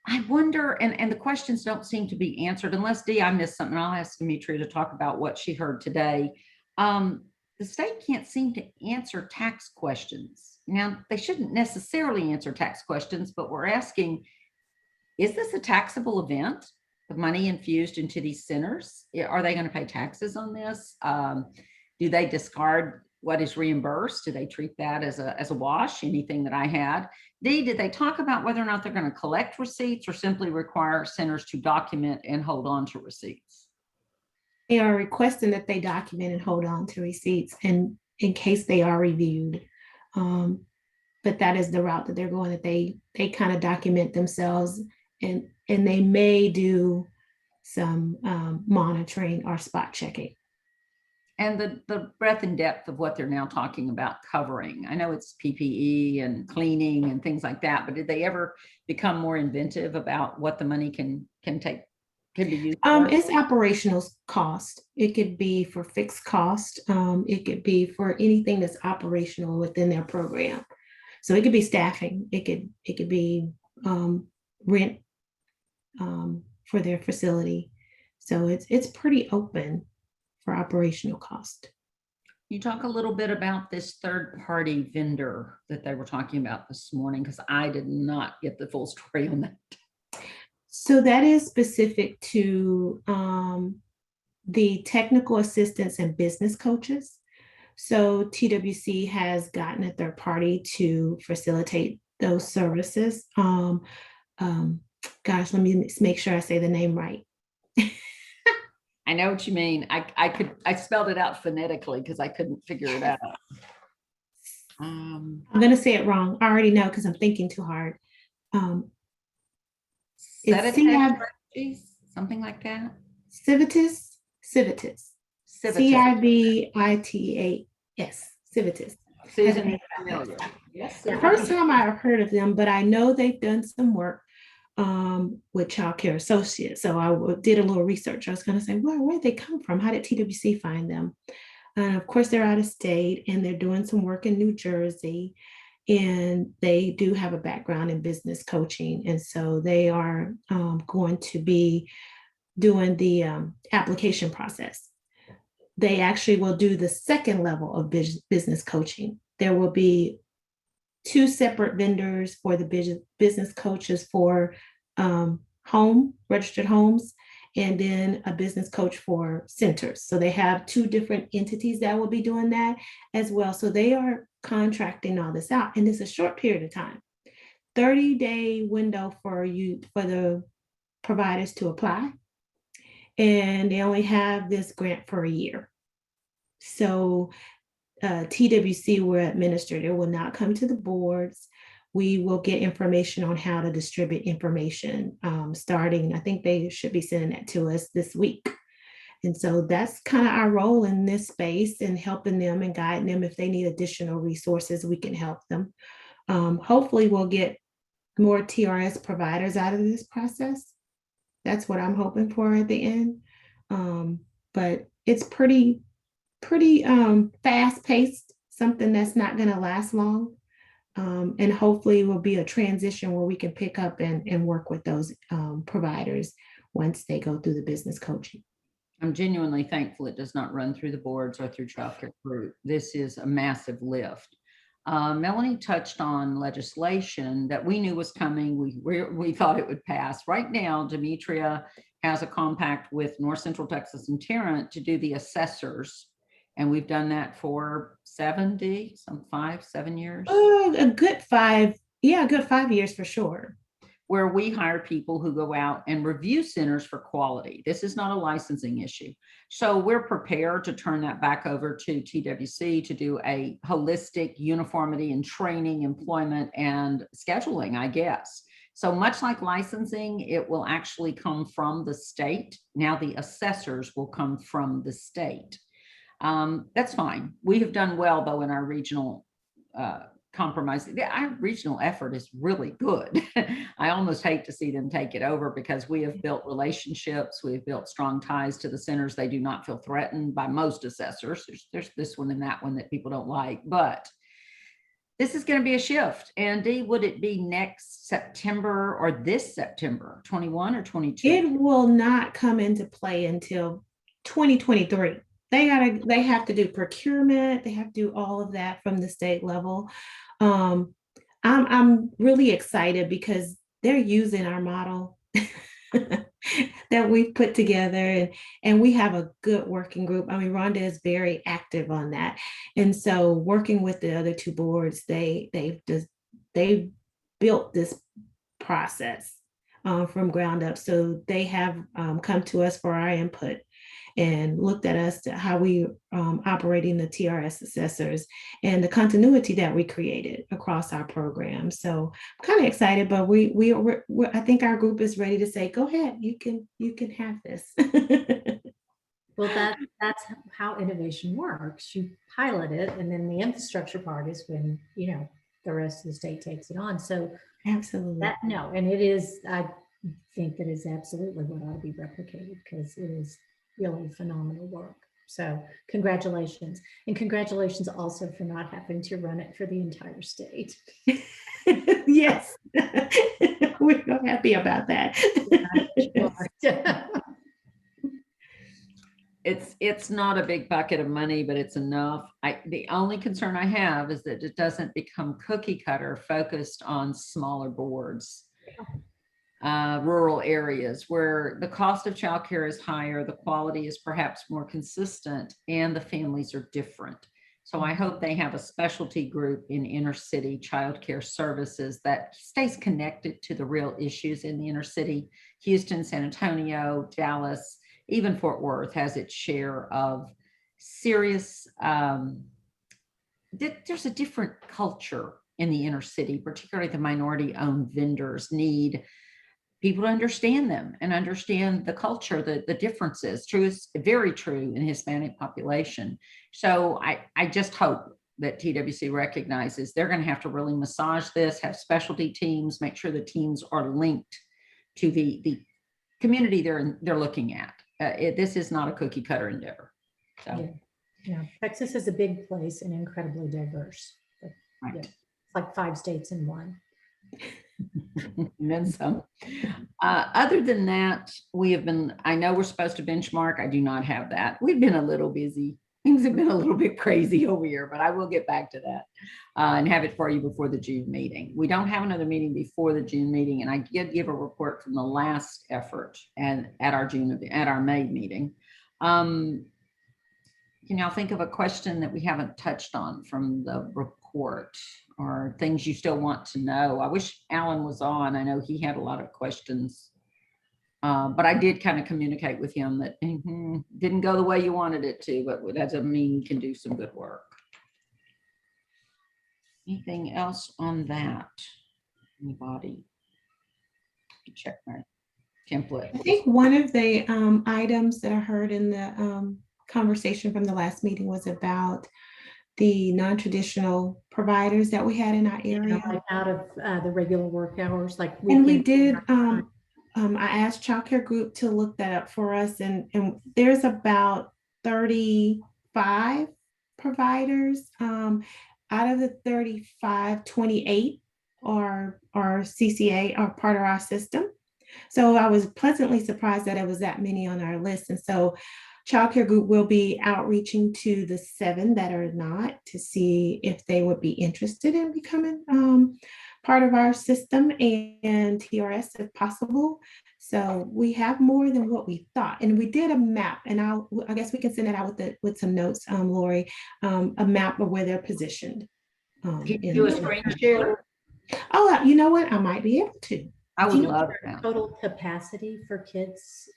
[SPEAKER 2] I wonder, and the questions don't seem to be answered unless I missed something. I'll ask Dimitri to talk about what she heard today. The state can't seem to answer tax questions. Now, they shouldn't necessarily answer tax questions, but we're asking, is this a taxable event? The money infused into these centers? Are they going to pay taxes on this? Do they discard what is reimbursed? Do they treat that as a wash? Anything that I had? Did they talk about whether or not they're going to collect receipts or simply require centers to document and hold on to receipts?
[SPEAKER 5] They are requesting that they document and hold on to receipts and in case they are reviewed. But that is the route that they're going, that they kind of document themselves and they may do some monitoring or spot checking.
[SPEAKER 2] And the breadth and depth of what they're now talking about covering. I know it's PPE and cleaning and things like that, but did they ever become more inventive about what the money can be used for?
[SPEAKER 5] It's operational cost. It could be for fixed cost. It could be for anything that's operational within their program. So it could be staffing. It could be rent for their facility. So it's pretty open for operational cost.
[SPEAKER 2] You talk a little bit about this third-party vendor that they were talking about this morning, because I did not get the full story on that.
[SPEAKER 5] So that is specific to the technical assistants and business coaches. So TWC has gotten a third party to facilitate those services. Gosh, let me make sure I say the name right.
[SPEAKER 2] I know what you mean. I spelled it out phonetically because I couldn't figure it out.
[SPEAKER 5] I'm going to say it wrong. I already know because I'm thinking too hard. It's
[SPEAKER 2] something like that.
[SPEAKER 5] Civitas.
[SPEAKER 2] Civitas.
[SPEAKER 5] CIVITAS. Civitas.
[SPEAKER 2] Susan, familiar. Yes.
[SPEAKER 5] The first time I've heard of them, but I know they've done some work with Child Care Associates. So I did a little research. I was going to say, where'd they come from? How did TWC find them? And of course, they're out of state and they're doing some work in New Jersey. And they do have a background in business coaching. And so they are going to be doing the application process. They actually will do the second level of business coaching. There will be 2 separate vendors for the business coaches for registered homes, and then a business coach for centers. So they have 2 different entities that will be doing that as well. So they are contracting all this out, and it's a short period of time, 30-day window for the providers to apply. And they only have this grant for a year. So TWC will administer it. It will not come to the boards. We will get information on how to distribute information starting, I think they should be sending that to us this week. And so that's kind of our role in this space and helping them and guiding them. If they need additional resources, we can help them. Hopefully we'll get more TRS providers out of this process. That's what I'm hoping for at the end. But it's pretty fast paced, something that's not going to last long. And hopefully it will be a transition where we can pick up and work with those providers once they go through the business coaching.
[SPEAKER 2] I'm genuinely thankful it does not run through the boards or through Child Care Group. This is a massive lift. Melanie touched on legislation that we knew was coming. We thought it would pass. Right now, Demetria has a compact with North Central Texas and Tarrant to do the assessors. And we've done that for 7 years.
[SPEAKER 5] A good 5 years for sure.
[SPEAKER 2] Where we hire people who go out and review centers for quality. This is not a licensing issue. So we're prepared to turn that back over to TWC to do a holistic uniformity and training, employment, and scheduling, I guess. So much like licensing, it will actually come from the state. Now the assessors will come from the state. That's fine. We have done well, though, in our regional compromise. Our regional effort is really good. I almost hate to see them take it over because we have built relationships. We've built strong ties to the centers. They do not feel threatened by most assessors. There's this one and that one that people don't like, but this is going to be a shift. Andy, would it be next September or this September, 21 or 22?
[SPEAKER 5] It will not come into play until 2023. They have to do procurement. They have to do all of that from the state level. I'm really excited because they're using our model that we've put together, and we have a good working group. I mean, Rhonda is very active on that. And so working with the other two boards, they've built this process from ground up. So they have come to us for our input and looked at us to how we operating the TRS assessors and the continuity that we created across our program. So I'm kind of excited, but I think our group is ready to say, go ahead, you can have this.
[SPEAKER 1] Well, that's how innovation works. You pilot it, and then the infrastructure part is when, the rest of the state takes it on. So
[SPEAKER 5] Absolutely.
[SPEAKER 1] and it is, I think that is absolutely what ought to be replicated because it is really phenomenal work. So congratulations. And congratulations also for not having to run it for the entire state.
[SPEAKER 5] Yes, we're so happy about that.
[SPEAKER 2] It's not a big bucket of money, but it's enough. The only concern I have is that it doesn't become cookie cutter focused on smaller boards. Rural areas where the cost of childcare is higher, the quality is perhaps more consistent, and the families are different. So I hope they have a specialty group in inner city childcare services that stays connected to the real issues in the inner city. Houston, San Antonio, Dallas, even Fort Worth has its share of serious, there's a different culture in the inner city, particularly the minority-owned vendors need people to understand them and understand the culture, the differences. True is very true in Hispanic population. So I just hope that TWC recognizes they're going to have to really massage this, have specialty teams, make sure the teams are linked to the community they're looking at. This is not a cookie cutter endeavor. So
[SPEAKER 1] yeah, Texas is a big place and incredibly diverse.
[SPEAKER 2] right.
[SPEAKER 1] It's like 5 states in one.
[SPEAKER 2] And then some. Other than that, I know we're supposed to benchmark. I do not have that. We've been a little busy. Things have been a little bit crazy over here, but I will get back to that and have it for you before the June meeting. We don't have another meeting before the June meeting, and I did give a report from the last effort and at our May meeting. Can y'all think of a question that we haven't touched on from the report or things you still want to know? I wish Alan was on. I know he had a lot of questions, but I did kind of communicate with him that didn't go the way you wanted it to, but that doesn't mean you can do some good work. Anything else on that? Anybody? Check my template.
[SPEAKER 5] I think one of the items that I heard in the conversation from the last meeting was about the non-traditional providers that we had in our area.
[SPEAKER 1] Like out of the regular work hours, like.
[SPEAKER 5] And we
[SPEAKER 1] weekends.
[SPEAKER 5] did, I asked Child Care Group to look that up for us, and there's about 35 providers. Out of the 35, 28 are CCA, are part of our system. So I was pleasantly surprised that it was that many on our list. And so Child Care Group will be outreaching to the 7 that are not, to see if they would be interested in becoming part of our system and TRS if possible. So we have more than what we thought. And we did a map, and I guess we can send it out with some notes, Lori, a map of where they're positioned.
[SPEAKER 2] Can you do a screen share?
[SPEAKER 5] Oh, you know what? I might be able to.
[SPEAKER 2] I
[SPEAKER 1] Do
[SPEAKER 2] would
[SPEAKER 1] you know
[SPEAKER 2] love
[SPEAKER 1] what our
[SPEAKER 2] that.
[SPEAKER 1] total capacity for kids?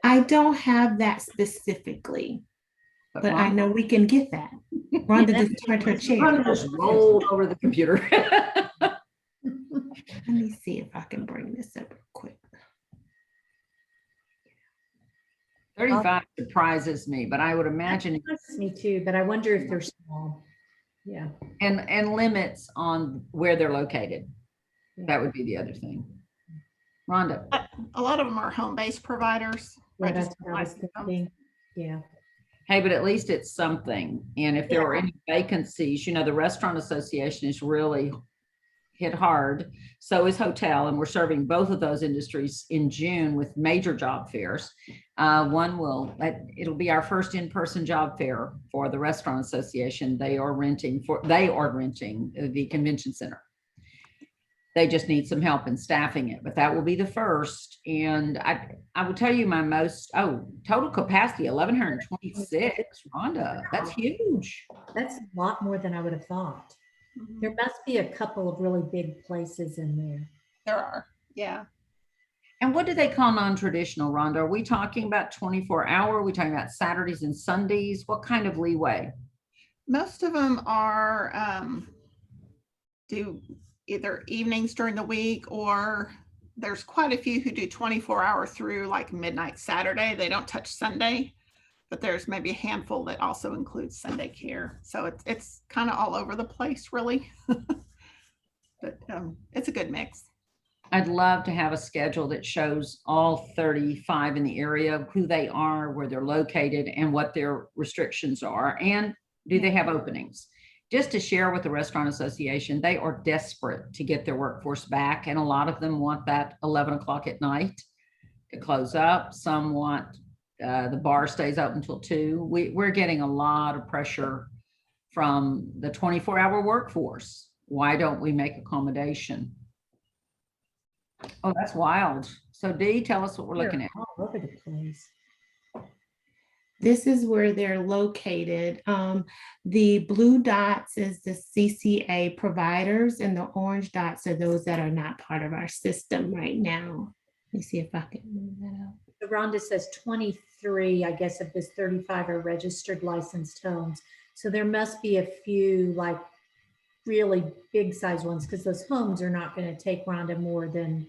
[SPEAKER 5] I don't have that specifically, but I
[SPEAKER 2] Rhonda-
[SPEAKER 5] know we can get that. Rhonda just turned her chair.
[SPEAKER 2] Rhonda just rolled over the computer.
[SPEAKER 5] Let me see if I can bring this up real quick.
[SPEAKER 2] 35 surprises me, but I would imagine,
[SPEAKER 1] Me too, but I wonder if they're small. Yeah.
[SPEAKER 2] and limits on where they're located. That would be the other thing. Rhonda,
[SPEAKER 6] A lot of them are home-based providers.
[SPEAKER 1] Yeah, that's
[SPEAKER 6] registered
[SPEAKER 1] what I was
[SPEAKER 6] licensed homes.
[SPEAKER 1] thinking. Yeah.
[SPEAKER 2] hey, but at least it's something. And if there are any vacancies, the Restaurant Association is really hit hard. So is hotel, and we're serving both of those industries in June with major job fairs. It'll be our first in-person job fair for the Restaurant Association. They are renting the convention center. They just need some help in staffing it, but that will be the first. And I will tell you my total capacity, 1,126, Rhonda, that's huge.
[SPEAKER 1] That's a lot more than I would have thought.
[SPEAKER 6] Mhm.
[SPEAKER 1] There must be a couple of really big places in there.
[SPEAKER 6] There are, yeah.
[SPEAKER 2] And what do they call non-traditional, Rhonda? Are we talking about 24-hour? Are we talking about Saturdays and Sundays? What kind of leeway?
[SPEAKER 6] Most of them are do either evenings during the week, or there's quite a few who do 24-hour through like midnight Saturday. They don't touch Sunday, but there's maybe a handful that also includes Sunday care. So it's kind of all over the place, really. But it's a good mix.
[SPEAKER 2] I'd love to have a schedule that shows all 35 in the area, who they are, where they're located, and what their restrictions are, and do they have openings? Just to share with the Restaurant Association, they are desperate to get their workforce back, and a lot of them want that 11 o'clock at night to close up. Some want the bar stays open until 2. We're getting a lot of pressure from the 24-hour workforce. Why don't we make accommodation? Oh, that's wild. So Dee, tell us what we're looking at.
[SPEAKER 1] All over the place.
[SPEAKER 5] This is where they're located. The blue dots is the CCA providers, and the orange dots are those that are not part of our system right now. Let me see if I can move that up.
[SPEAKER 1] So Rhonda says 23, I guess, of this 35 are registered licensed homes. So there must be a few like really big size ones, because those homes are not going to take, Rhonda, more than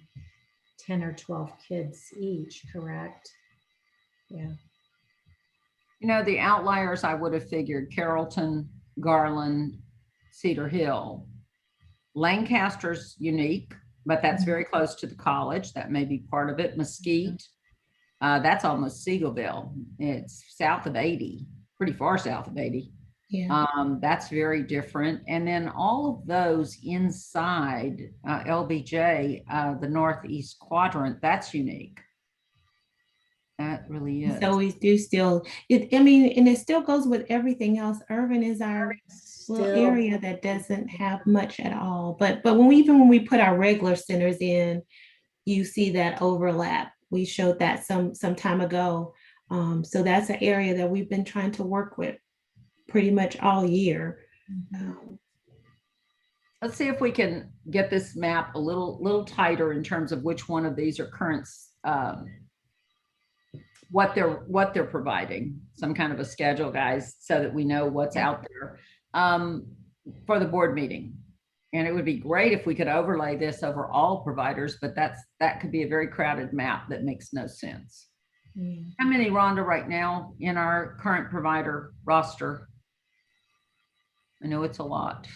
[SPEAKER 1] 10 or 12 kids each, correct? Yeah.
[SPEAKER 2] The outliers I would have figured: Carrollton, Garland, Cedar Hill. Lancaster's unique, but that's very close to the college. That may be part of it. Mesquite, that's almost Seagoville. It's south of 80, pretty far south of 80.
[SPEAKER 5] Yeah.
[SPEAKER 2] That's very different. And then all of those inside LBJ, the Northeast quadrant, that's unique. That really is.
[SPEAKER 5] So we do still, and it still goes with everything else. Urban is our little
[SPEAKER 1] Still,
[SPEAKER 5] area that doesn't have much at all. But when we put our regular centers in, you see that overlap. We showed that some time ago. So that's an area that we've been trying to work with pretty much all year.
[SPEAKER 2] Let's see if we can get this map a little tighter in terms of which one of these are current, what they're providing, some kind of a schedule, guys, so that we know what's out there. for the board meeting. And it would be great if we could overlay this over all providers, but that could be a very crowded map that makes no sense.
[SPEAKER 1] Yeah.
[SPEAKER 2] How many, Rhonda, right now in our current provider roster? I know it's a lot.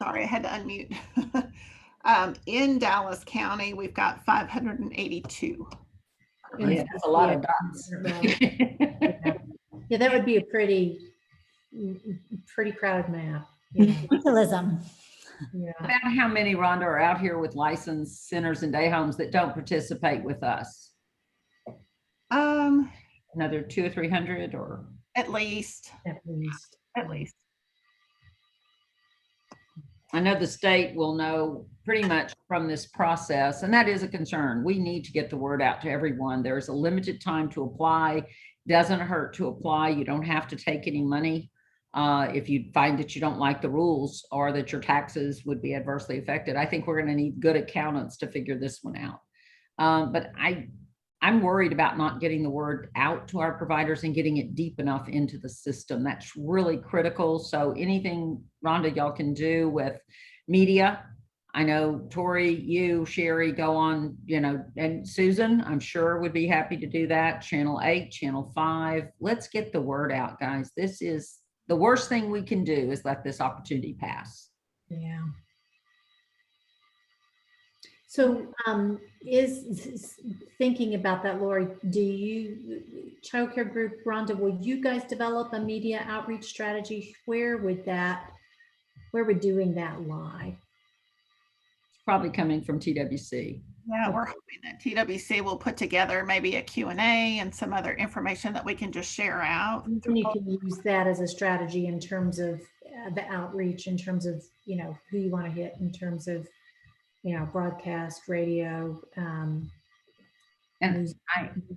[SPEAKER 6] Sorry, I had to unmute. In Dallas County, we've got 582.
[SPEAKER 2] Yeah, that's a lot of dots.
[SPEAKER 1] Yeah, that would be a pretty crowded map. You know?
[SPEAKER 3] Pointillism.
[SPEAKER 1] Yeah.
[SPEAKER 2] About how many, Rhonda, are out here with licensed centers and day homes that don't participate with us? Another 200 or 300, or?
[SPEAKER 6] At least.
[SPEAKER 1] At least.
[SPEAKER 6] At least.
[SPEAKER 2] I know the state will know pretty much from this process, and that is a concern. We need to get the word out to everyone. There's a limited time to apply. Doesn't hurt to apply. You don't have to take any money. If you find that you don't like the rules or that your taxes would be adversely affected, I think we're going to need good accountants to figure this one out. But I'm worried about not getting the word out to our providers and getting it deep enough into the system. That's really critical. So anything, Rhonda, y'all can do with media. I know Tori, you, Sherry, go on, you know, and Susan, I'm sure would be happy to do that. Channel 8, Channel 5. Let's get the word out, guys. This is the worst thing we can do, is let this opportunity pass.
[SPEAKER 1] Yeah. So is thinking about that, Lori, do you, childcare group, Rhonda, will you guys develop a media outreach strategy? Where would doing that lie?
[SPEAKER 2] It's probably coming from TWC.
[SPEAKER 6] Yeah, we're hoping that TWC will put together maybe a Q&A and some other information that we can just share out.
[SPEAKER 1] And you can use that as a strategy in terms of the outreach, in terms of, you know, who you want to hit in terms of, you know, broadcast, radio.
[SPEAKER 2] And
[SPEAKER 1] news.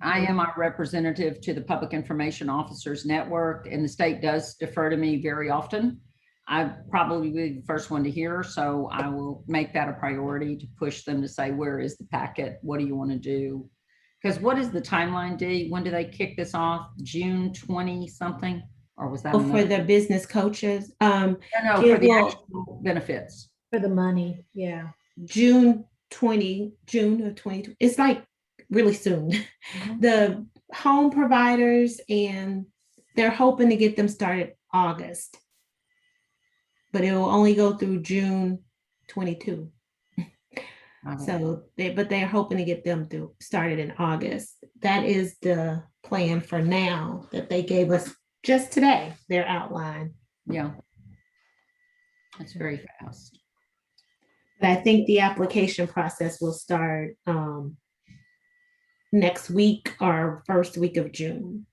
[SPEAKER 2] I am our representative to the Public Information Officers Network, and the state does defer to me very often. I probably be the first one to hear, so I will make that a priority to push them to say, where is the packet? What do you want to do? Because what is the timeline, Dee? When do they kick this off? June 20 something? Or was that?
[SPEAKER 5] Oh, for the business coaches,
[SPEAKER 2] no,
[SPEAKER 5] it
[SPEAKER 2] for the
[SPEAKER 5] will-
[SPEAKER 2] actual benefits.
[SPEAKER 1] For the money, yeah.
[SPEAKER 5] June of 2020. It's like really soon. The home providers, and they're hoping to get them started August, but it will only go through June 22. So they're hoping to get them started in August. That is the plan for now that they gave us just today, their outline.
[SPEAKER 2] Yeah. That's very fast.
[SPEAKER 5] But I think the application process will start next week or first week of June.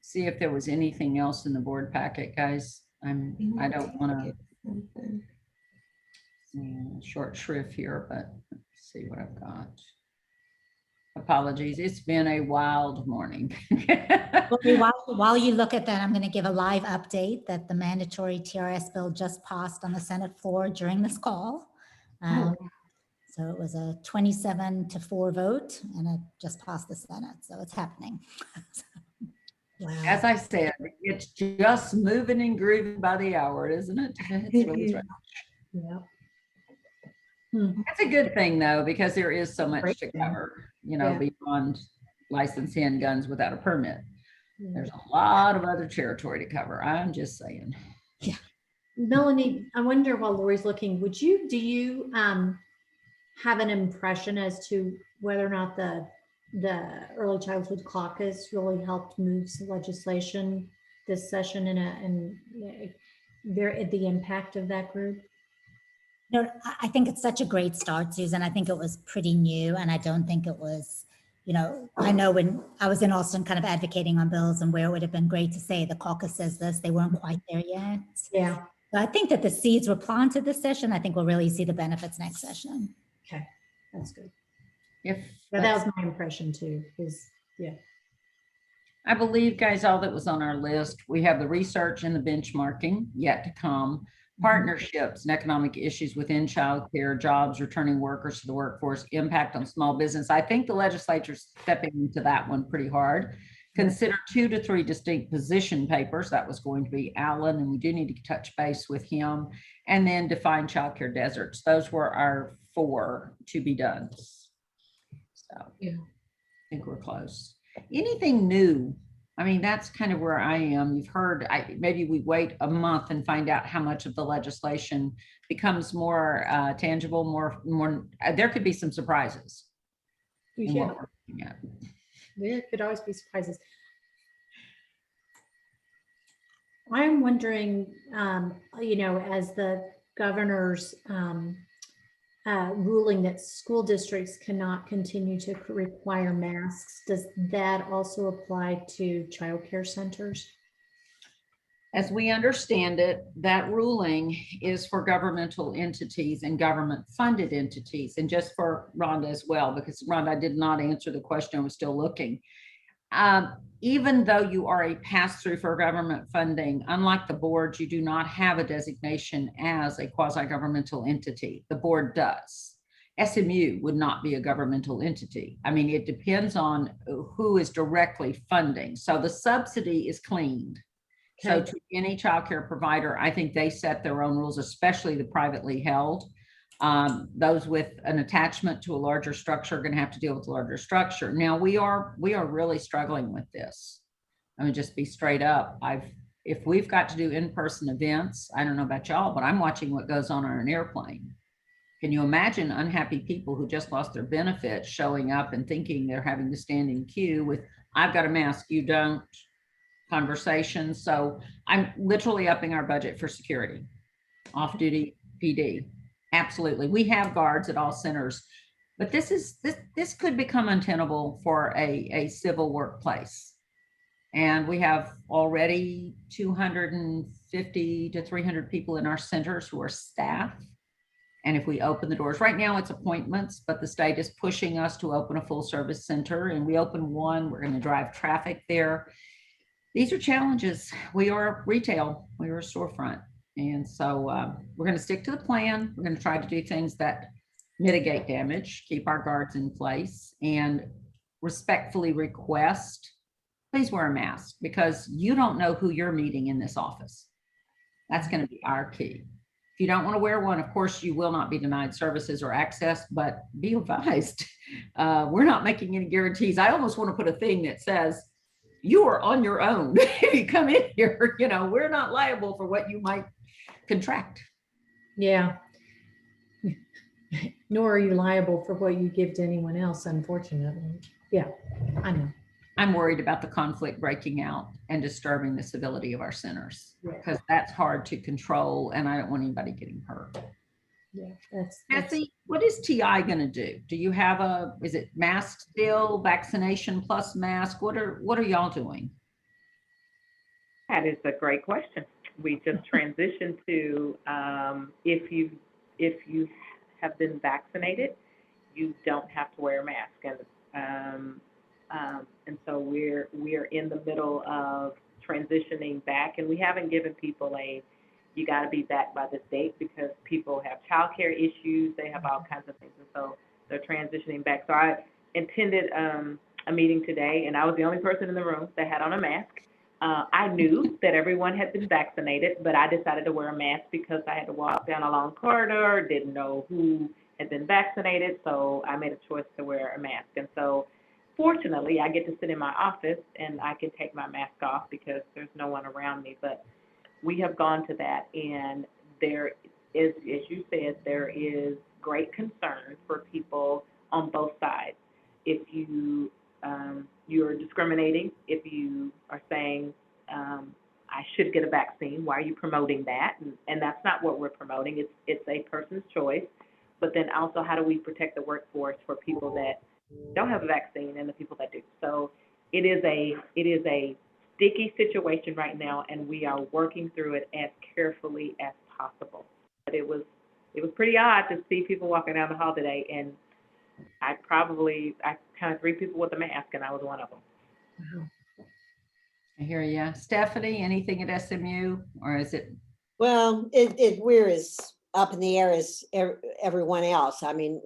[SPEAKER 2] See if there was anything else in the board packet, guys. I don't want to short shrift here, but let's see what I've got. Apologies. It's been a wild morning.
[SPEAKER 3] While you look at that, I'm going to give a live update that the mandatory TRS bill just passed on the Senate floor during this call. So it was a 27-4 vote, and it just passed the Senate. So it's happening.
[SPEAKER 1] Wow.
[SPEAKER 2] As I said, it's just moving and grooving by the hour, isn't it? It's really strange.
[SPEAKER 1] Yeah.
[SPEAKER 2] That's a good thing, though, because there is so much
[SPEAKER 1] Great
[SPEAKER 2] to
[SPEAKER 1] thing.
[SPEAKER 2] cover, you know,
[SPEAKER 1] Yeah.
[SPEAKER 2] beyond licensed handguns without a permit.
[SPEAKER 1] Yeah.
[SPEAKER 2] There's a lot of other territory to cover. I'm just saying.
[SPEAKER 1] Melanie, I wonder while Lori's looking, do you have an impression as to whether or not the Early Childhood Caucus really helped move some legislation this session and the impact of that group?
[SPEAKER 3] No, I think it's such a great start, Susan. I think it was pretty new, and I don't think it was, you know, I know when I was in Austin kind of advocating on bills and where it would have been great to say the caucus says this, they weren't quite there yet.
[SPEAKER 1] Yeah.
[SPEAKER 3] But I think that the seeds were planted this session. I think we'll really see the benefits next session.
[SPEAKER 1] Okay, that's good.
[SPEAKER 2] If
[SPEAKER 1] But that was my impression too,
[SPEAKER 2] I believe, guys, all that was on our list, we have the research and the benchmarking yet to come, partnerships and economic issues within childcare, jobs, returning workers to the workforce, impact on small business. I think the legislature's stepping into that one pretty hard. Consider 2 to 3 distinct position papers. That was going to be Alan, and we do need to touch base with him. And then define childcare deserts. Those were our 4 to be done. So
[SPEAKER 1] Yeah.
[SPEAKER 2] I think we're close. Anything new? I mean, that's kind of where I am. You've heard, maybe we wait a month and find out how much of the legislation becomes more tangible, more, there could be some surprises. in
[SPEAKER 1] Yeah,
[SPEAKER 2] what we're looking at.
[SPEAKER 1] there could always be surprises. I'm wondering, as the governor's ruling that school districts cannot continue to require masks, does that also apply to childcare centers?
[SPEAKER 2] As we understand it, that ruling is for governmental entities and government-funded entities. And just for Rhonda as well, because Rhonda did not answer the question, I was still looking. Even though you are a pass-through for government funding, unlike the board, you do not have a designation as a quasi-governmental entity. The board does. SMU would not be a governmental entity. I mean, it depends on who is directly funding. So the subsidy is cleaned. So
[SPEAKER 1] Okay.
[SPEAKER 2] to any childcare provider, I think they set their own rules, especially the privately held. Those with an attachment to a larger structure are going to have to deal with a larger structure. Now we are really struggling with this. I mean, just be straight up. If we've got to do in-person events, I don't know about y'all, but I'm watching what goes on an airplane. Can you imagine unhappy people who just lost their benefits showing up and thinking they're having to stand in queue with, I've got a mask, you don't, conversations. So I'm literally upping our budget for security, off-duty PD. Absolutely. We have guards at all centers, but this could become untenable for a civil workplace. And we have already 250 to 300 people in our centers who are staff. And if we open the doors, right now it's appointments, but the state is pushing us to open a full service center, and we open one, we're going to drive traffic there. These are challenges. We are retail, we are a storefront. And so we're going to stick to the plan. We're going to try to do things that mitigate damage, keep our guards in place, and respectfully request, please wear a mask, because you don't know who you're meeting in this office. That's going to be our key. If you don't want to wear one, of course, you will not be denied services or access, but be advised, we're not making any guarantees. I almost want to put a thing that says, you are on your own. If you come in here, we're not liable for what you might contract.
[SPEAKER 1] Yeah. Nor are you liable for what you give to anyone else, unfortunately. Yeah, I know.
[SPEAKER 2] I'm worried about the conflict breaking out and disturbing the civility of our centers,
[SPEAKER 1] Yeah.
[SPEAKER 2] because that's hard to control, and I don't want anybody getting hurt.
[SPEAKER 1] Yeah, that's
[SPEAKER 2] Kathy, what is TI going to do? Do you have is it mask still, vaccination plus mask? What are y'all doing?
[SPEAKER 4] That is a great question. We just transitioned to if you have been vaccinated, you don't have to wear a mask, and so we're in the middle of transitioning back, and we haven't given people you got to be back by this date, because people have childcare issues, they have all kinds of things, and so they're transitioning back. So I intended a meeting today, and I was the only person in the room that had on a mask. I knew that everyone had been vaccinated, but I decided to wear a mask because I had to walk down a long corridor, didn't know who had been vaccinated, so I made a choice to wear a mask. And so fortunately, I get to sit in my office and I can take my mask off because there's no one around me. But we have gone to that, and there is, as you said, there is great concern for people on both sides. If you're discriminating, if you are saying, I should get a vaccine, why are you promoting that? And that's not what we're promoting. It's a person's choice. But then also, how do we protect the workforce for people that don't have a vaccine and the people that do? So it is a sticky situation right now, and we are working through it as carefully as possible. But it was pretty odd to see people walking down the hall today, and I counted 3 people with a mask, and I was one of them.
[SPEAKER 2] I hear you. Stephanie, anything at SMU, or is it?
[SPEAKER 7] Well, we're as up in the air as everyone else. I mean,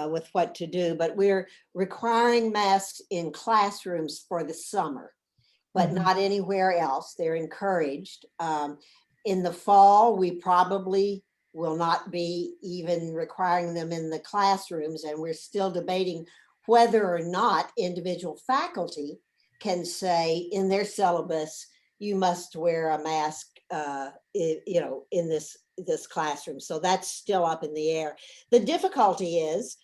[SPEAKER 7] with what to do, but we're requiring masks in classrooms for the summer. but
[SPEAKER 1] Mhm.
[SPEAKER 7] not anywhere else. They're encouraged. In the fall, we probably will not be even requiring them in the classrooms, and we're still debating whether or not individual faculty can say in their syllabus, you must wear a mask, in this classroom. So that's still up in the air. The difficulty is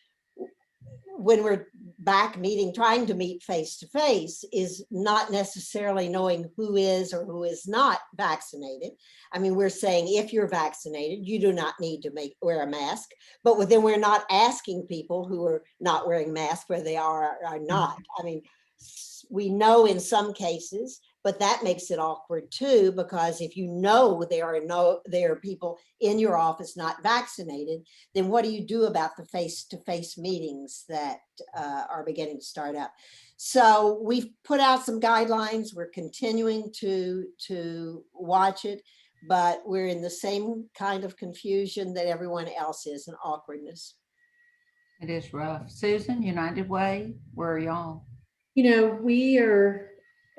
[SPEAKER 7] when we're back meeting, trying to meet face to face, is not necessarily knowing who is or who is not vaccinated. I mean, we're saying if you're vaccinated, you do not need to wear a mask, but then we're not asking people who are not wearing masks whether they are or are not. I mean, we know in some cases, but that makes it awkward too, because if you know there are people in your office not vaccinated, then what do you do about the face-to-face meetings that are beginning to start up? So we've put out some guidelines. We're continuing to watch it, but we're in the same kind of confusion that everyone else is, and awkwardness.
[SPEAKER 2] It is rough. Susan, United Way, where are y'all?
[SPEAKER 1] We are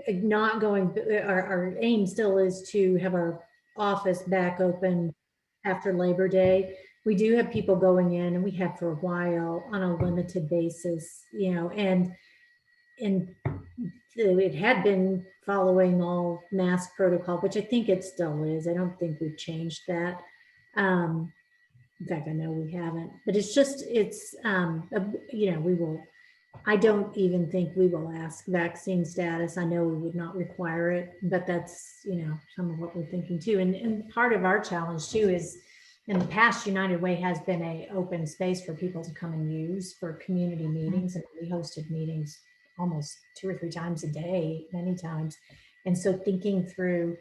[SPEAKER 1] not going, our aim still is to have our office back open after Labor Day. We do have people going in, and we have for a while on a limited basis, and it had been following all mask protocol, which I think it still is. I don't think we've changed that. In fact, I know we haven't, but we will, I don't even think we will ask vaccine status. I know we would not require it, but that's, some of what we're thinking too. And part of our challenge too is in the past, United Way has been a open space for people to come and use for community meetings. And we hosted meetings almost 2 or 3 times a day, many times. And so thinking through,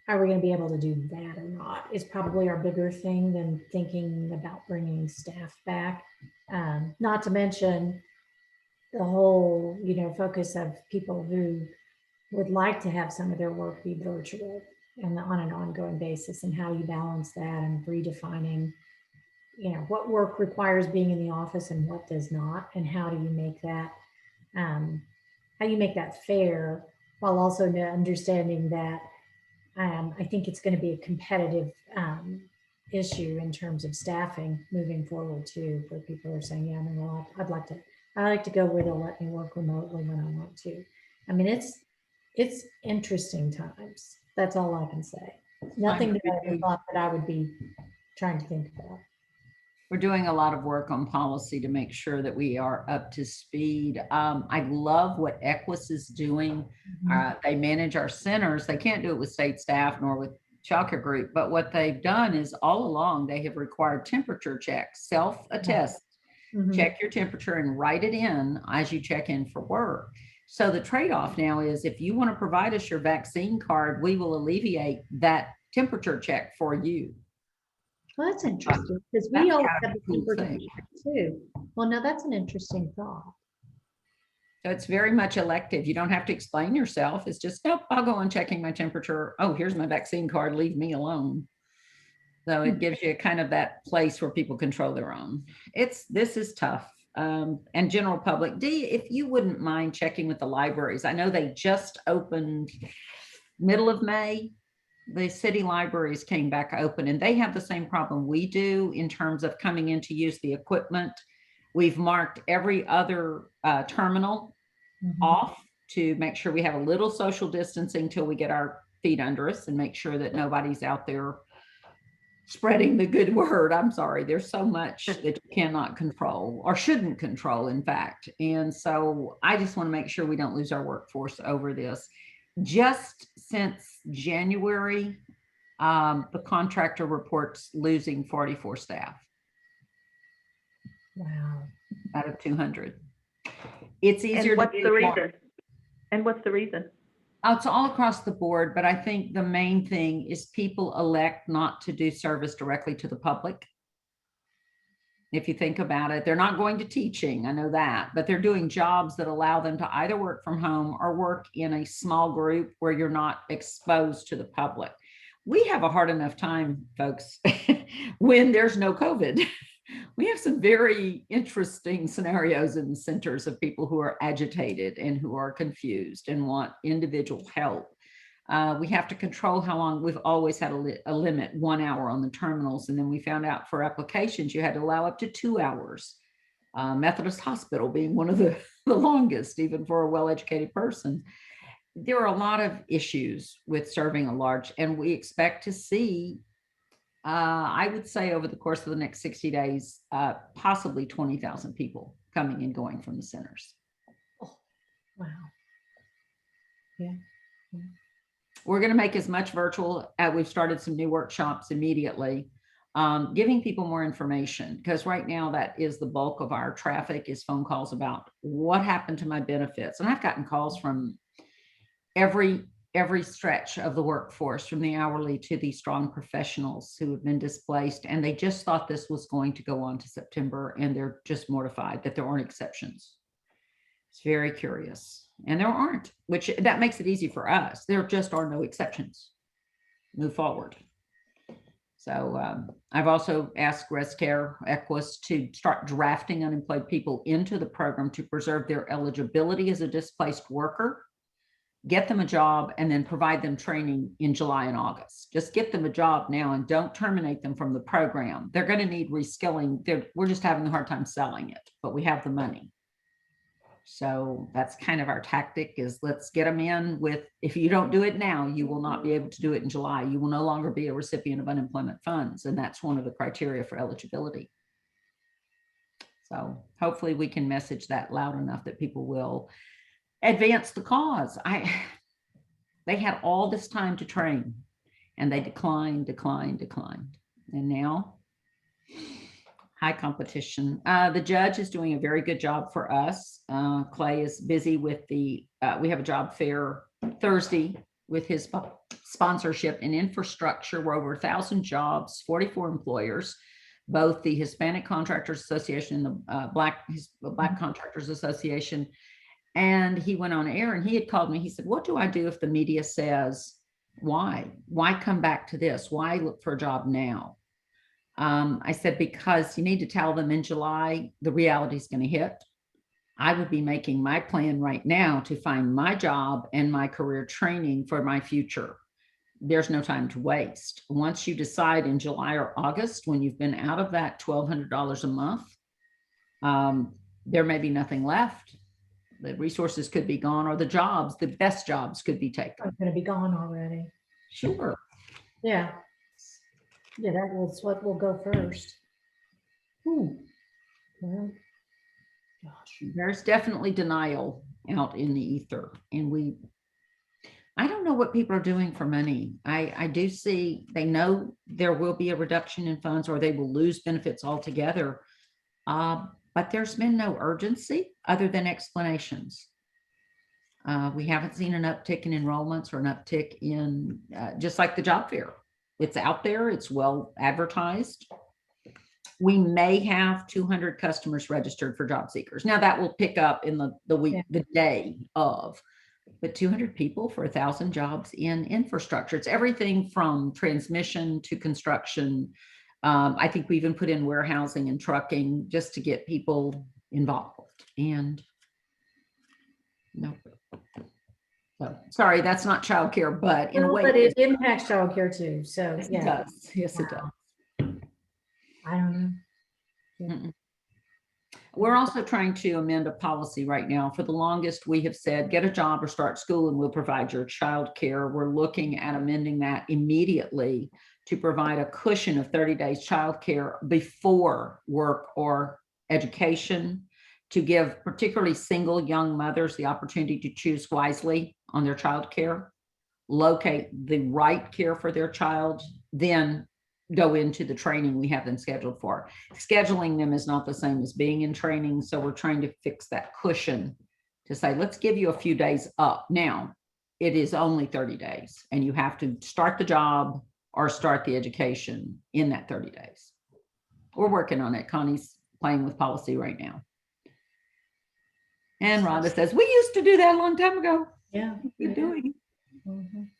[SPEAKER 1] are we going to be able to do that or not is probably our bigger thing than thinking about bringing staff back. Not to mention the whole, focus of people who would like to have some of their work be virtual and on an ongoing basis, and how you balance that and redefining, what work requires being in the office and what does not, and how do you make that, fair, while also understanding that I think it's going to be a competitive issue in terms of staffing moving forward too, where people are saying, yeah, no, I like to go where they'll let me work remotely when I want to. I mean, it's interesting times. That's all I can say. Nothing that I ever thought that I would be trying to think about.
[SPEAKER 2] We're doing a lot of work on policy to make sure that we are up to speed. I love what Equus is doing. They manage our centers. They can't do it with state staff nor with childcare group, but what they've done is all along they have required temperature checks, self-attest, check your temperature and write it in as you check in for work. So the trade-off now is if you want to provide us your vaccine card, we will alleviate that temperature check for you.
[SPEAKER 1] Well, that's interesting, because we all have the temperature too. Well, no, that's an interesting thought.
[SPEAKER 2] So it's very much elective. You don't have to explain yourself. It's just, nope, I'll go on checking my temperature. Oh, here's my vaccine card. Leave me alone. So it gives you kind of that place where people control their own. This is tough. And general public, Dee, if you wouldn't mind checking with the libraries. I know they just opened middle of May. The city libraries came back open, and they have the same problem we do in terms of coming in to use the equipment. We've marked every other terminal off to make sure we have a little social distancing till we get our feet under us and make sure that nobody's out there spreading the good word. I'm sorry, there's so much that you cannot control or shouldn't control, in fact. And so I just want to make sure we don't lose our workforce over this. Just since January, the contractor reports losing 44 staff.
[SPEAKER 1] Wow.
[SPEAKER 2] Out of 200. It's easier.
[SPEAKER 4] And what's the reason? And what's the reason?
[SPEAKER 2] It's all across the board, but I think the main thing is people elect not to do service directly to the public. If you think about it, they're not going to teaching, I know that, but they're doing jobs that allow them to either work from home or work in a small group where you're not exposed to the public. We have a hard enough time, folks, when there's no COVID. We have some very interesting scenarios in the centers of people who are agitated and who are confused and want individual help. We have to control how long. We've always had a limit, 1 hour on the terminals. And then we found out for applications, you had to allow up to 2 hours. Methodist Hospital being one of the longest, even for a well-educated person. There are a lot of issues with serving a large, and we expect to see, I would say over the course of the next 60 days, possibly 20,000 people coming and going from the centers.
[SPEAKER 1] Wow. Yeah.
[SPEAKER 2] We're going to make as much virtual. We've started some new workshops immediately, giving people more information, because right now that is the bulk of our traffic is phone calls about what happened to my benefits. And I've gotten calls from every stretch of the workforce, from the hourly to the strong professionals who have been displaced. And they just thought this was going to go on to September, and they're just mortified that there aren't exceptions. It's very curious. And there aren't, which that makes it easy for us. There just are no exceptions. Move forward. So I've also asked ResCare Equus to start drafting unemployed people into the program to preserve their eligibility as a displaced worker, get them a job, and then provide them training in July and August. Just get them a job now and don't terminate them from the program. They're going to need reskilling. We're just having a hard time selling it, but we have the money. So that's kind of our tactic, is let's get them in with, if you don't do it now, you will not be able to do it in July. You will no longer be a recipient of unemployment funds. And that's one of the criteria for eligibility. So hopefully we can message that loud enough that people will advance the cause. They had all this time to train, and they declined. And now, high competition. The judge is doing a very good job for us. Clay is busy with we have a job fair Thursday with his sponsorship and infrastructure. We're over 1,000 jobs, 44 employers, both the Hispanic Contractors Association and the Black Contractors Association. And he went on air and he had called me. He said, what do I do if the media says, why come back to this? Why look for a job now? I said, because you need to tell them in July, the reality is going to hit. I would be making my plan right now to find my job and my career training for my future. There's no time to waste. Once you decide in July or August, when you've been out of that $1,200 a month, there may be nothing left. The resources could be gone, or the best jobs could be taken.
[SPEAKER 1] I'm going to be gone already.
[SPEAKER 2] Sure.
[SPEAKER 1] Yeah. Yeah, that was what will go first. Well, gosh.
[SPEAKER 2] There's definitely denial out in the ether. And I don't know what people are doing for money. I do see, they know there will be a reduction in funds, or they will lose benefits altogether. But there's been no urgency other than explanations. We haven't seen an uptick in enrollments or an uptick in, just like the job fair. It's out there, it's well advertised. We may have 200 customers registered for job seekers. Now that will pick up in the week, the day of, but 200 people for 1,000 jobs in infrastructure. It's everything from transmission to construction. I think we even put in warehousing and trucking just to get people involved. And no. So sorry, that's not childcare, but in a way,
[SPEAKER 1] but it impacts childcare too. So
[SPEAKER 2] yes,
[SPEAKER 1] yeah,
[SPEAKER 2] it does. Yes, it
[SPEAKER 1] Wow.
[SPEAKER 2] does.
[SPEAKER 1] I don't know.
[SPEAKER 2] We're also trying to amend a policy right now. For the longest, we have said, get a job or start school and we'll provide your child care. We're looking at amending that immediately to provide a cushion of 30 days child care before work or education, to give particularly single young mothers the opportunity to choose wisely on their child care, locate the right care for their child, then go into the training we have them scheduled for. Scheduling them is not the same as being in training. So we're trying to fix that cushion to say, let's give you a few days up. Now, it is only 30 days and you have to start the job or start the education in that 30 days. We're working on it. Connie's playing with policy right now. And Rhonda says, we used to do that a long time ago.
[SPEAKER 1] Yeah.
[SPEAKER 2] We're doing.
[SPEAKER 1] Mhm.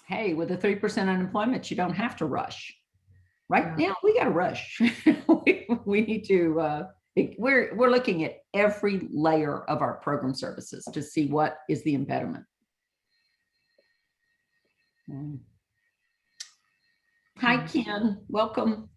[SPEAKER 2] Hey, with a 3% unemployment, you don't have to rush. Right now, we got to rush. We need to, we're looking at every layer of our program services to see what is the impediment. Hi, Ken, welcome.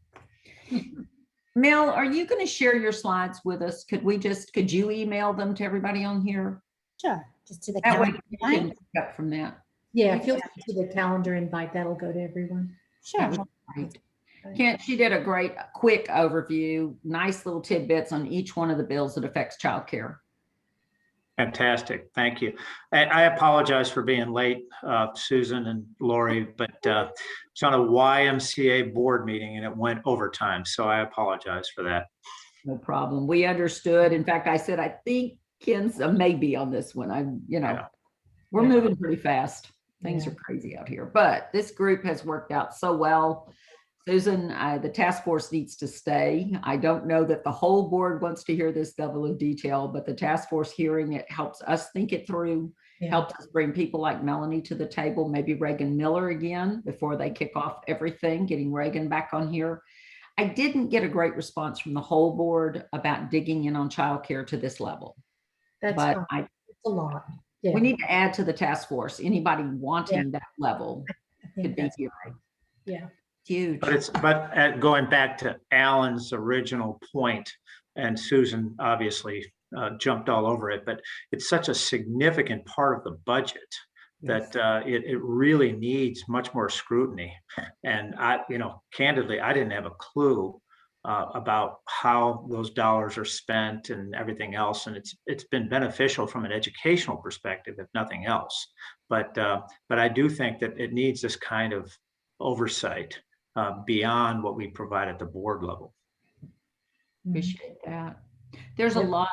[SPEAKER 2] Mel, are you going to share your slides with us? Could you email them to everybody on here?
[SPEAKER 3] Sure, just to the
[SPEAKER 2] That way
[SPEAKER 3] calendar
[SPEAKER 2] we can
[SPEAKER 3] invite.
[SPEAKER 2] pick up from that.
[SPEAKER 1] Yeah, if you'll see the calendar invite, that'll go to everyone.
[SPEAKER 3] Sure.
[SPEAKER 2] Great. Kent, she did a great quick overview, nice little tidbits on each one of the bills that affects childcare.
[SPEAKER 8] Fantastic. Thank you. And I apologize for being late, Susan and Lori, but it's on a YMCA board meeting and it went overtime. So I apologize for that.
[SPEAKER 2] No problem. We understood. In fact, I said, I think Ken's a maybe on this one.
[SPEAKER 8] Yeah.
[SPEAKER 2] We're
[SPEAKER 8] Yeah.
[SPEAKER 2] moving pretty fast. Things
[SPEAKER 1] Yeah.
[SPEAKER 2] are crazy out here, but this group has worked out so well. Susan, the task force needs to stay. I don't know that the whole board wants to hear this level of detail, but the task force hearing it helps us think it through,
[SPEAKER 1] Yeah.
[SPEAKER 2] helps us bring people like Melanie to the table, maybe Reagan Miller again before they kick off everything, getting Reagan back on here. I didn't get a great response from the whole board about digging in on childcare to this level,
[SPEAKER 1] That's
[SPEAKER 2] but
[SPEAKER 1] fine. It's a lot. Yeah,
[SPEAKER 2] we need to add to the task force. Anybody wanting that level
[SPEAKER 1] I think
[SPEAKER 2] could be
[SPEAKER 1] that's
[SPEAKER 2] here.
[SPEAKER 1] fine. Yeah.
[SPEAKER 2] Huge.
[SPEAKER 8] But going back to Alan's original point, and Susan obviously jumped all over it, but it's such a significant part of the budget that it really needs much more scrutiny. And candidly, I didn't have a clue about how those dollars are spent and everything else. And it's been beneficial from an educational perspective, if nothing else. But I do think that it needs this kind of oversight beyond what we provide at the board level.
[SPEAKER 2] Appreciate that. There's a
[SPEAKER 1] Yep.
[SPEAKER 2] lot,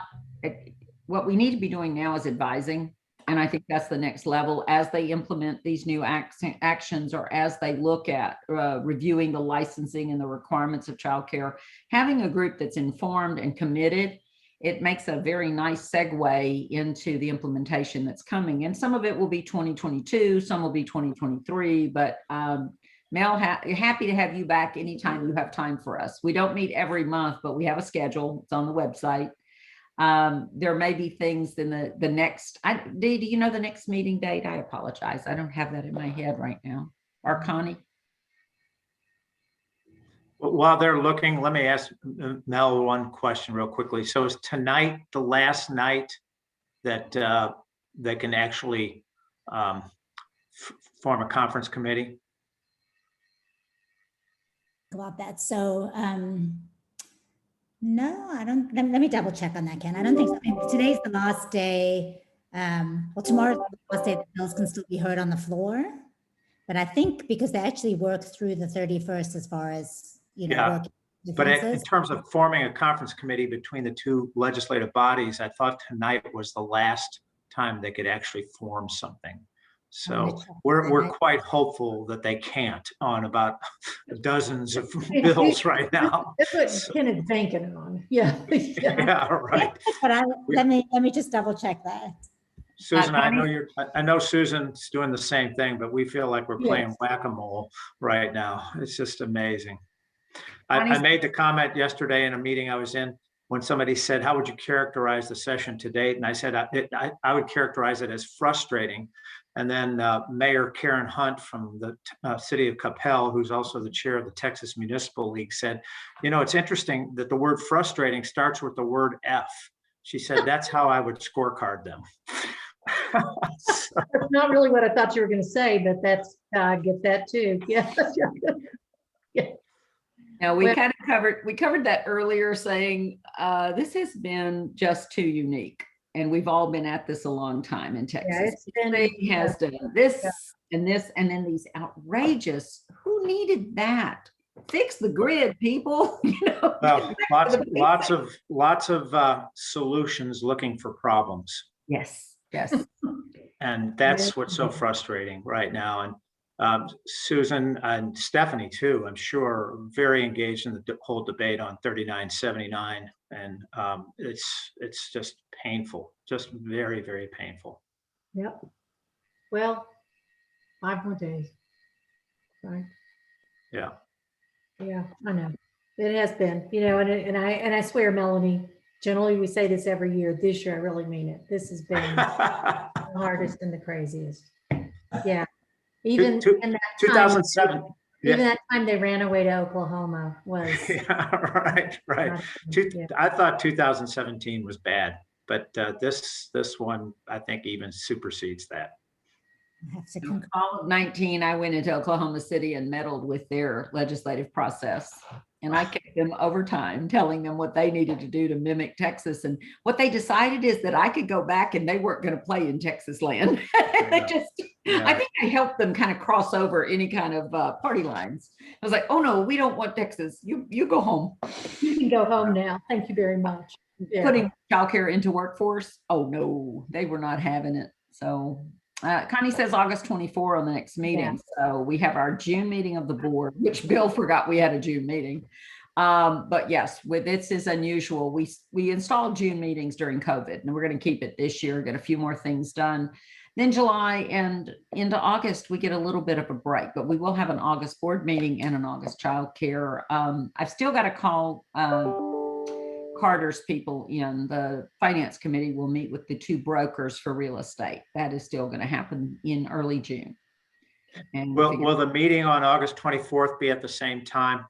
[SPEAKER 2] what we need to be doing now is advising. And I think that's the next level as they implement these new actions or as they look at reviewing the licensing and the requirements of childcare. Having a group that's informed and committed, it makes a very nice segue into the implementation that's coming. And some of it will be 2022, some will be 2023, but Mel, happy to have you back anytime you have time for us. We don't meet every month, but we have a schedule. It's on the website. There may be things in the next, Dee, do you know the next meeting date? I apologize. I don't have that in my head right now. Or Connie?
[SPEAKER 8] While they're looking, let me ask Mel one question real quickly. So is tonight the last night that they can actually form a conference committee?
[SPEAKER 3] About that. So, no, I don't, let me double check on that, Ken. I don't think so. I mean, today's the last day. Well, tomorrow's the last day that bills can still be heard on the floor. But I think because they actually work through the 31st as far as,
[SPEAKER 8] Yeah.
[SPEAKER 3] working
[SPEAKER 8] But in
[SPEAKER 3] differences.
[SPEAKER 8] terms of forming a conference committee between the two legislative bodies, I thought tonight was the last time they could actually form something. So we're quite hopeful that they can't on about dozens of bills right now.
[SPEAKER 1] That's what Ken is banking on. Yeah.
[SPEAKER 8] Yeah, right.
[SPEAKER 3] But let me just double check that.
[SPEAKER 8] Susan, I know Susan's doing the same thing, but we feel like we're playing
[SPEAKER 1] Yes.
[SPEAKER 8] whack-a-mole right now. It's just amazing. I
[SPEAKER 2] Connie's-
[SPEAKER 8] made the comment yesterday in a meeting I was in when somebody said, how would you characterize the session to date? And I said, I would characterize it as frustrating. And then Mayor Karen Hunt from the city of Capel, who's also the chair of the Texas Municipal League, said, it's interesting that the word frustrating starts with the word F. She said, that's how I would scorecard them.
[SPEAKER 1] That's not really what I thought you were going to say, but that's, I get that too. Yeah.
[SPEAKER 2] No, we
[SPEAKER 1] Well-
[SPEAKER 2] kind of covered that earlier saying this has been just too unique. And we've all been at this a long time in Texas.
[SPEAKER 1] it's been-
[SPEAKER 2] He has done this
[SPEAKER 1] Yeah.
[SPEAKER 2] and this, and then these outrageous, who needed that? Fix the grid, people.
[SPEAKER 8] Well, lots of solutions looking for problems.
[SPEAKER 2] Yes, yes.
[SPEAKER 8] And that's what's so frustrating right now. And Susan and Stephanie too, I'm sure, very engaged in the whole debate on 3979. And it's just painful, just very, very painful.
[SPEAKER 1] Yep. Well, 5 more days. Right.
[SPEAKER 8] Yeah.
[SPEAKER 1] Yeah, I know. It has been, and I swear, Melanie, generally we say this every year. This year, I really mean it. This has been the hardest and the craziest. Yeah. Even
[SPEAKER 8] Two-
[SPEAKER 1] in that time,
[SPEAKER 8] 2007.
[SPEAKER 1] even
[SPEAKER 8] Yeah,
[SPEAKER 1] that time they ran away to Oklahoma was.
[SPEAKER 8] yeah, right.
[SPEAKER 1] not- yeah.
[SPEAKER 8] I thought 2017 was bad, but this one, I think even supersedes that.
[SPEAKER 3] I have to
[SPEAKER 2] In
[SPEAKER 3] concur.
[SPEAKER 2] fall of 19, I went into Oklahoma City and meddled with their legislative process. And I kept them over time, telling them what they needed to do to mimic Texas. And what they decided is that I could go back and they weren't going to play in Texas land.
[SPEAKER 8] Yeah.
[SPEAKER 2] I think I helped them kind of cross over any kind of party lines. I was like, oh no, we don't want Texas. You go home.
[SPEAKER 1] You can go home now. Thank you very much. Yeah.
[SPEAKER 2] Putting childcare into workforce. Oh no, they were not having it. So Connie says August 24 on the next meeting. So we have our June meeting of the board, which Bill forgot we had a June meeting. But yes, this is unusual. We installed June meetings during COVID, and we're going to keep it this year, get a few more things done. Then July and into August, we get a little bit of a break, but we will have an August board meeting and an August childcare. I've still got to call Carter's people in the finance committee will meet with the two brokers for real estate. That is still going to happen in early June. And
[SPEAKER 8] Will the meeting on August 24th be at the same time?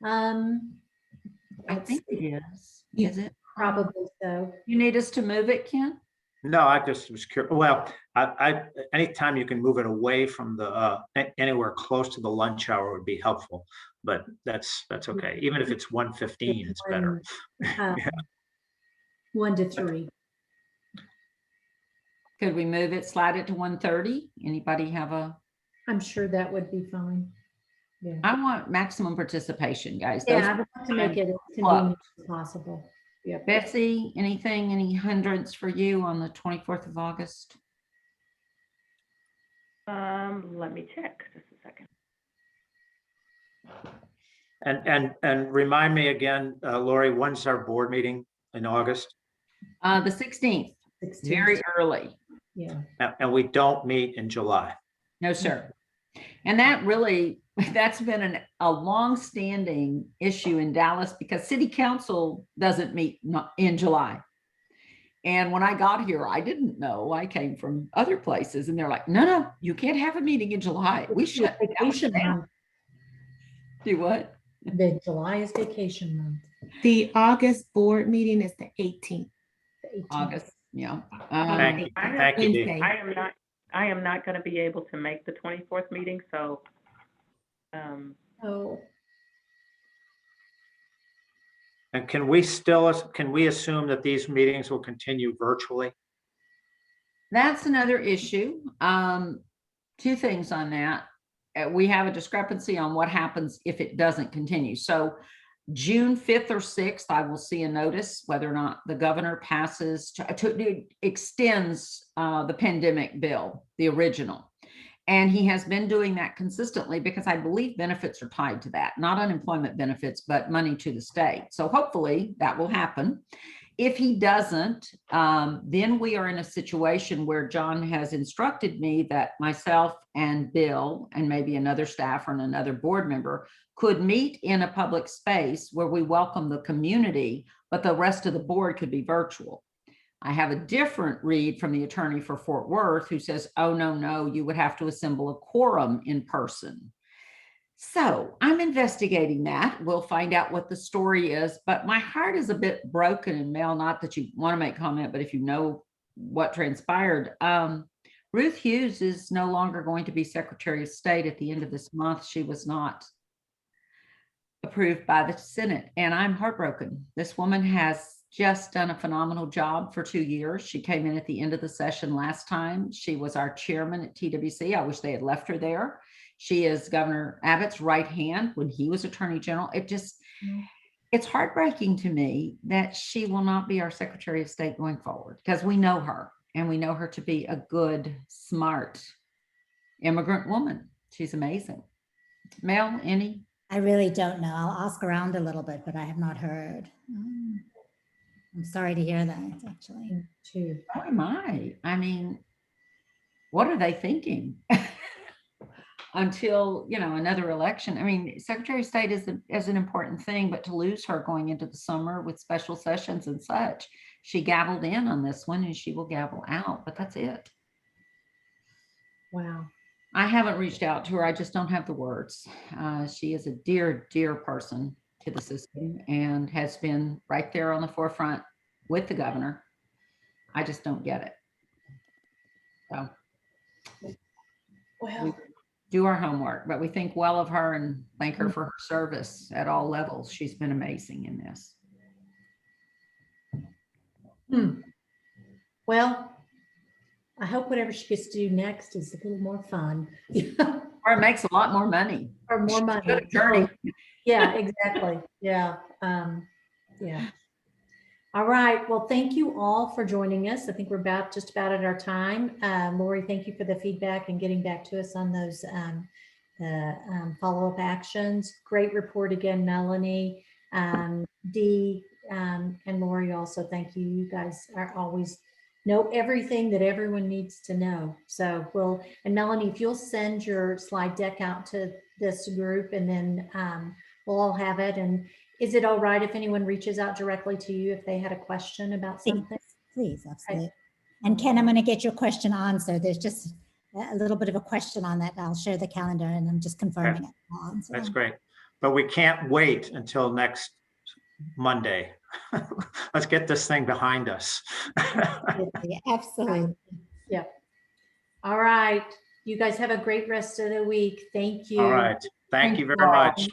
[SPEAKER 2] I think it is.
[SPEAKER 5] Yeah.
[SPEAKER 2] Is it?
[SPEAKER 1] Probably so.
[SPEAKER 2] You need us to move it, Ken?
[SPEAKER 8] No, I just was curious. Well, I anytime you can move it away from the anywhere close to the lunch hour would be helpful, but that's okay. Even if it's 1:15, it's better.
[SPEAKER 1] Um, 1 to 3.
[SPEAKER 2] Could we move it, slide it to 1:30? Anybody have
[SPEAKER 1] I'm sure that would be fine. Yeah.
[SPEAKER 2] I want maximum participation, guys.
[SPEAKER 1] Yeah,
[SPEAKER 2] Those-
[SPEAKER 1] I would like to make it as convenient as possible. Yeah.
[SPEAKER 2] Betsy, any hindrance for you on the 24th of August?
[SPEAKER 4] Let me check just a second.
[SPEAKER 8] And remind me again, Lori, when's our board meeting in August?
[SPEAKER 2] The 16th,
[SPEAKER 1] 16.
[SPEAKER 2] very early.
[SPEAKER 1] Yeah.
[SPEAKER 8] And we don't meet in July.
[SPEAKER 2] No, sir. And that's been a long-standing issue in Dallas because city council doesn't meet in July. And when I got here, I didn't know. I came from other places and they're like, no, you can't have a meeting in July. We should.
[SPEAKER 1] Vacation month.
[SPEAKER 2] Do what?
[SPEAKER 1] The July is vacation month.
[SPEAKER 5] The August board meeting is the 18th.
[SPEAKER 1] the 18th.
[SPEAKER 2] August, yeah.
[SPEAKER 8] Thank you. Thank you, Dee.
[SPEAKER 5] Wednesday.
[SPEAKER 4] I am not going to be able to make the 24th meeting, so
[SPEAKER 1] Oh,
[SPEAKER 8] And can we assume that these meetings will continue virtually?
[SPEAKER 2] That's another issue. Two things on that. We have a discrepancy on what happens if it doesn't continue. So June 5th or 6th, I will see a notice whether or not the governor passes extends the pandemic bill, the original. And he has been doing that consistently because I believe benefits are tied to that, not unemployment benefits, but money to the state. So hopefully that will happen. If he doesn't, then we are in a situation where John has instructed me that myself and Bill and maybe another staffer and another board member could meet in a public space where we welcome the community, but the rest of the board could be virtual. I have a different read from the attorney for Fort Worth who says, oh, no, you would have to assemble a quorum in person. So I'm investigating that. We'll find out what the story is, but my heart is a bit broken. And Mel, not that you want to make comment, but if you know what transpired, Ruth Hughes is no longer going to be Secretary of State at the end of this month. She was not approved by the Senate, and I'm heartbroken. This woman has just done a phenomenal job for 2 years. She came in at the end of the session last time. She was our chairman at TWC. I wish they had left her there. She is Governor Abbott's right hand when he was Attorney General. It's heartbreaking to me that she will not be our Secretary of State going forward because we know her and we know her to be a good, smart immigrant woman. She's amazing. Mel, any?
[SPEAKER 3] I really don't know. I'll ask around a little bit, but I have not heard. I'm sorry to hear that, actually.
[SPEAKER 1] too.
[SPEAKER 2] Oh my, I mean, what are they thinking? until, another election. I mean, Secretary of State is an important thing, but to lose her going into the summer with special sessions and such, she gavelled in on this one and she will gavel out, but that's it.
[SPEAKER 1] Wow.
[SPEAKER 2] I haven't reached out to her. I just don't have the words. She is a dear, dear person to the system and has been right there on the forefront with the governor. I just don't get it. So
[SPEAKER 1] Well,
[SPEAKER 2] we do our homework, but we think well of her and thank her for her service at all levels. She's been amazing in this.
[SPEAKER 1] well, I hope whatever she gets to do next is a little more fun.
[SPEAKER 2] Or it makes a lot more money.
[SPEAKER 1] Or more money.
[SPEAKER 2] Good attorney.
[SPEAKER 1] Yeah, exactly. Yeah. Yeah. All right. Well, thank you all for joining us. I think we're just about at our time. Lori, thank you for the feedback and getting back to us on those follow-up actions. Great report again, Melanie. Dee and Lori also, thank you. You guys are always know everything that everyone needs to know. So and Melanie, if you'll send your slide deck out to this group and then we'll all have it. And is it all right if anyone reaches out directly to you if they had a question about something?
[SPEAKER 3] Please, absolutely. And Ken, I'm going to get your question answered. There's just a little bit of a question on that. I'll share the calendar and I'm just confirming it.
[SPEAKER 8] That's great. But we can't wait until next Monday. Let's get this thing behind us.
[SPEAKER 3] Absolutely.
[SPEAKER 1] Yeah. All right. You guys have a great rest of the week. Thank you.
[SPEAKER 8] All right. Thank you very
[SPEAKER 2] all.
[SPEAKER 8] much.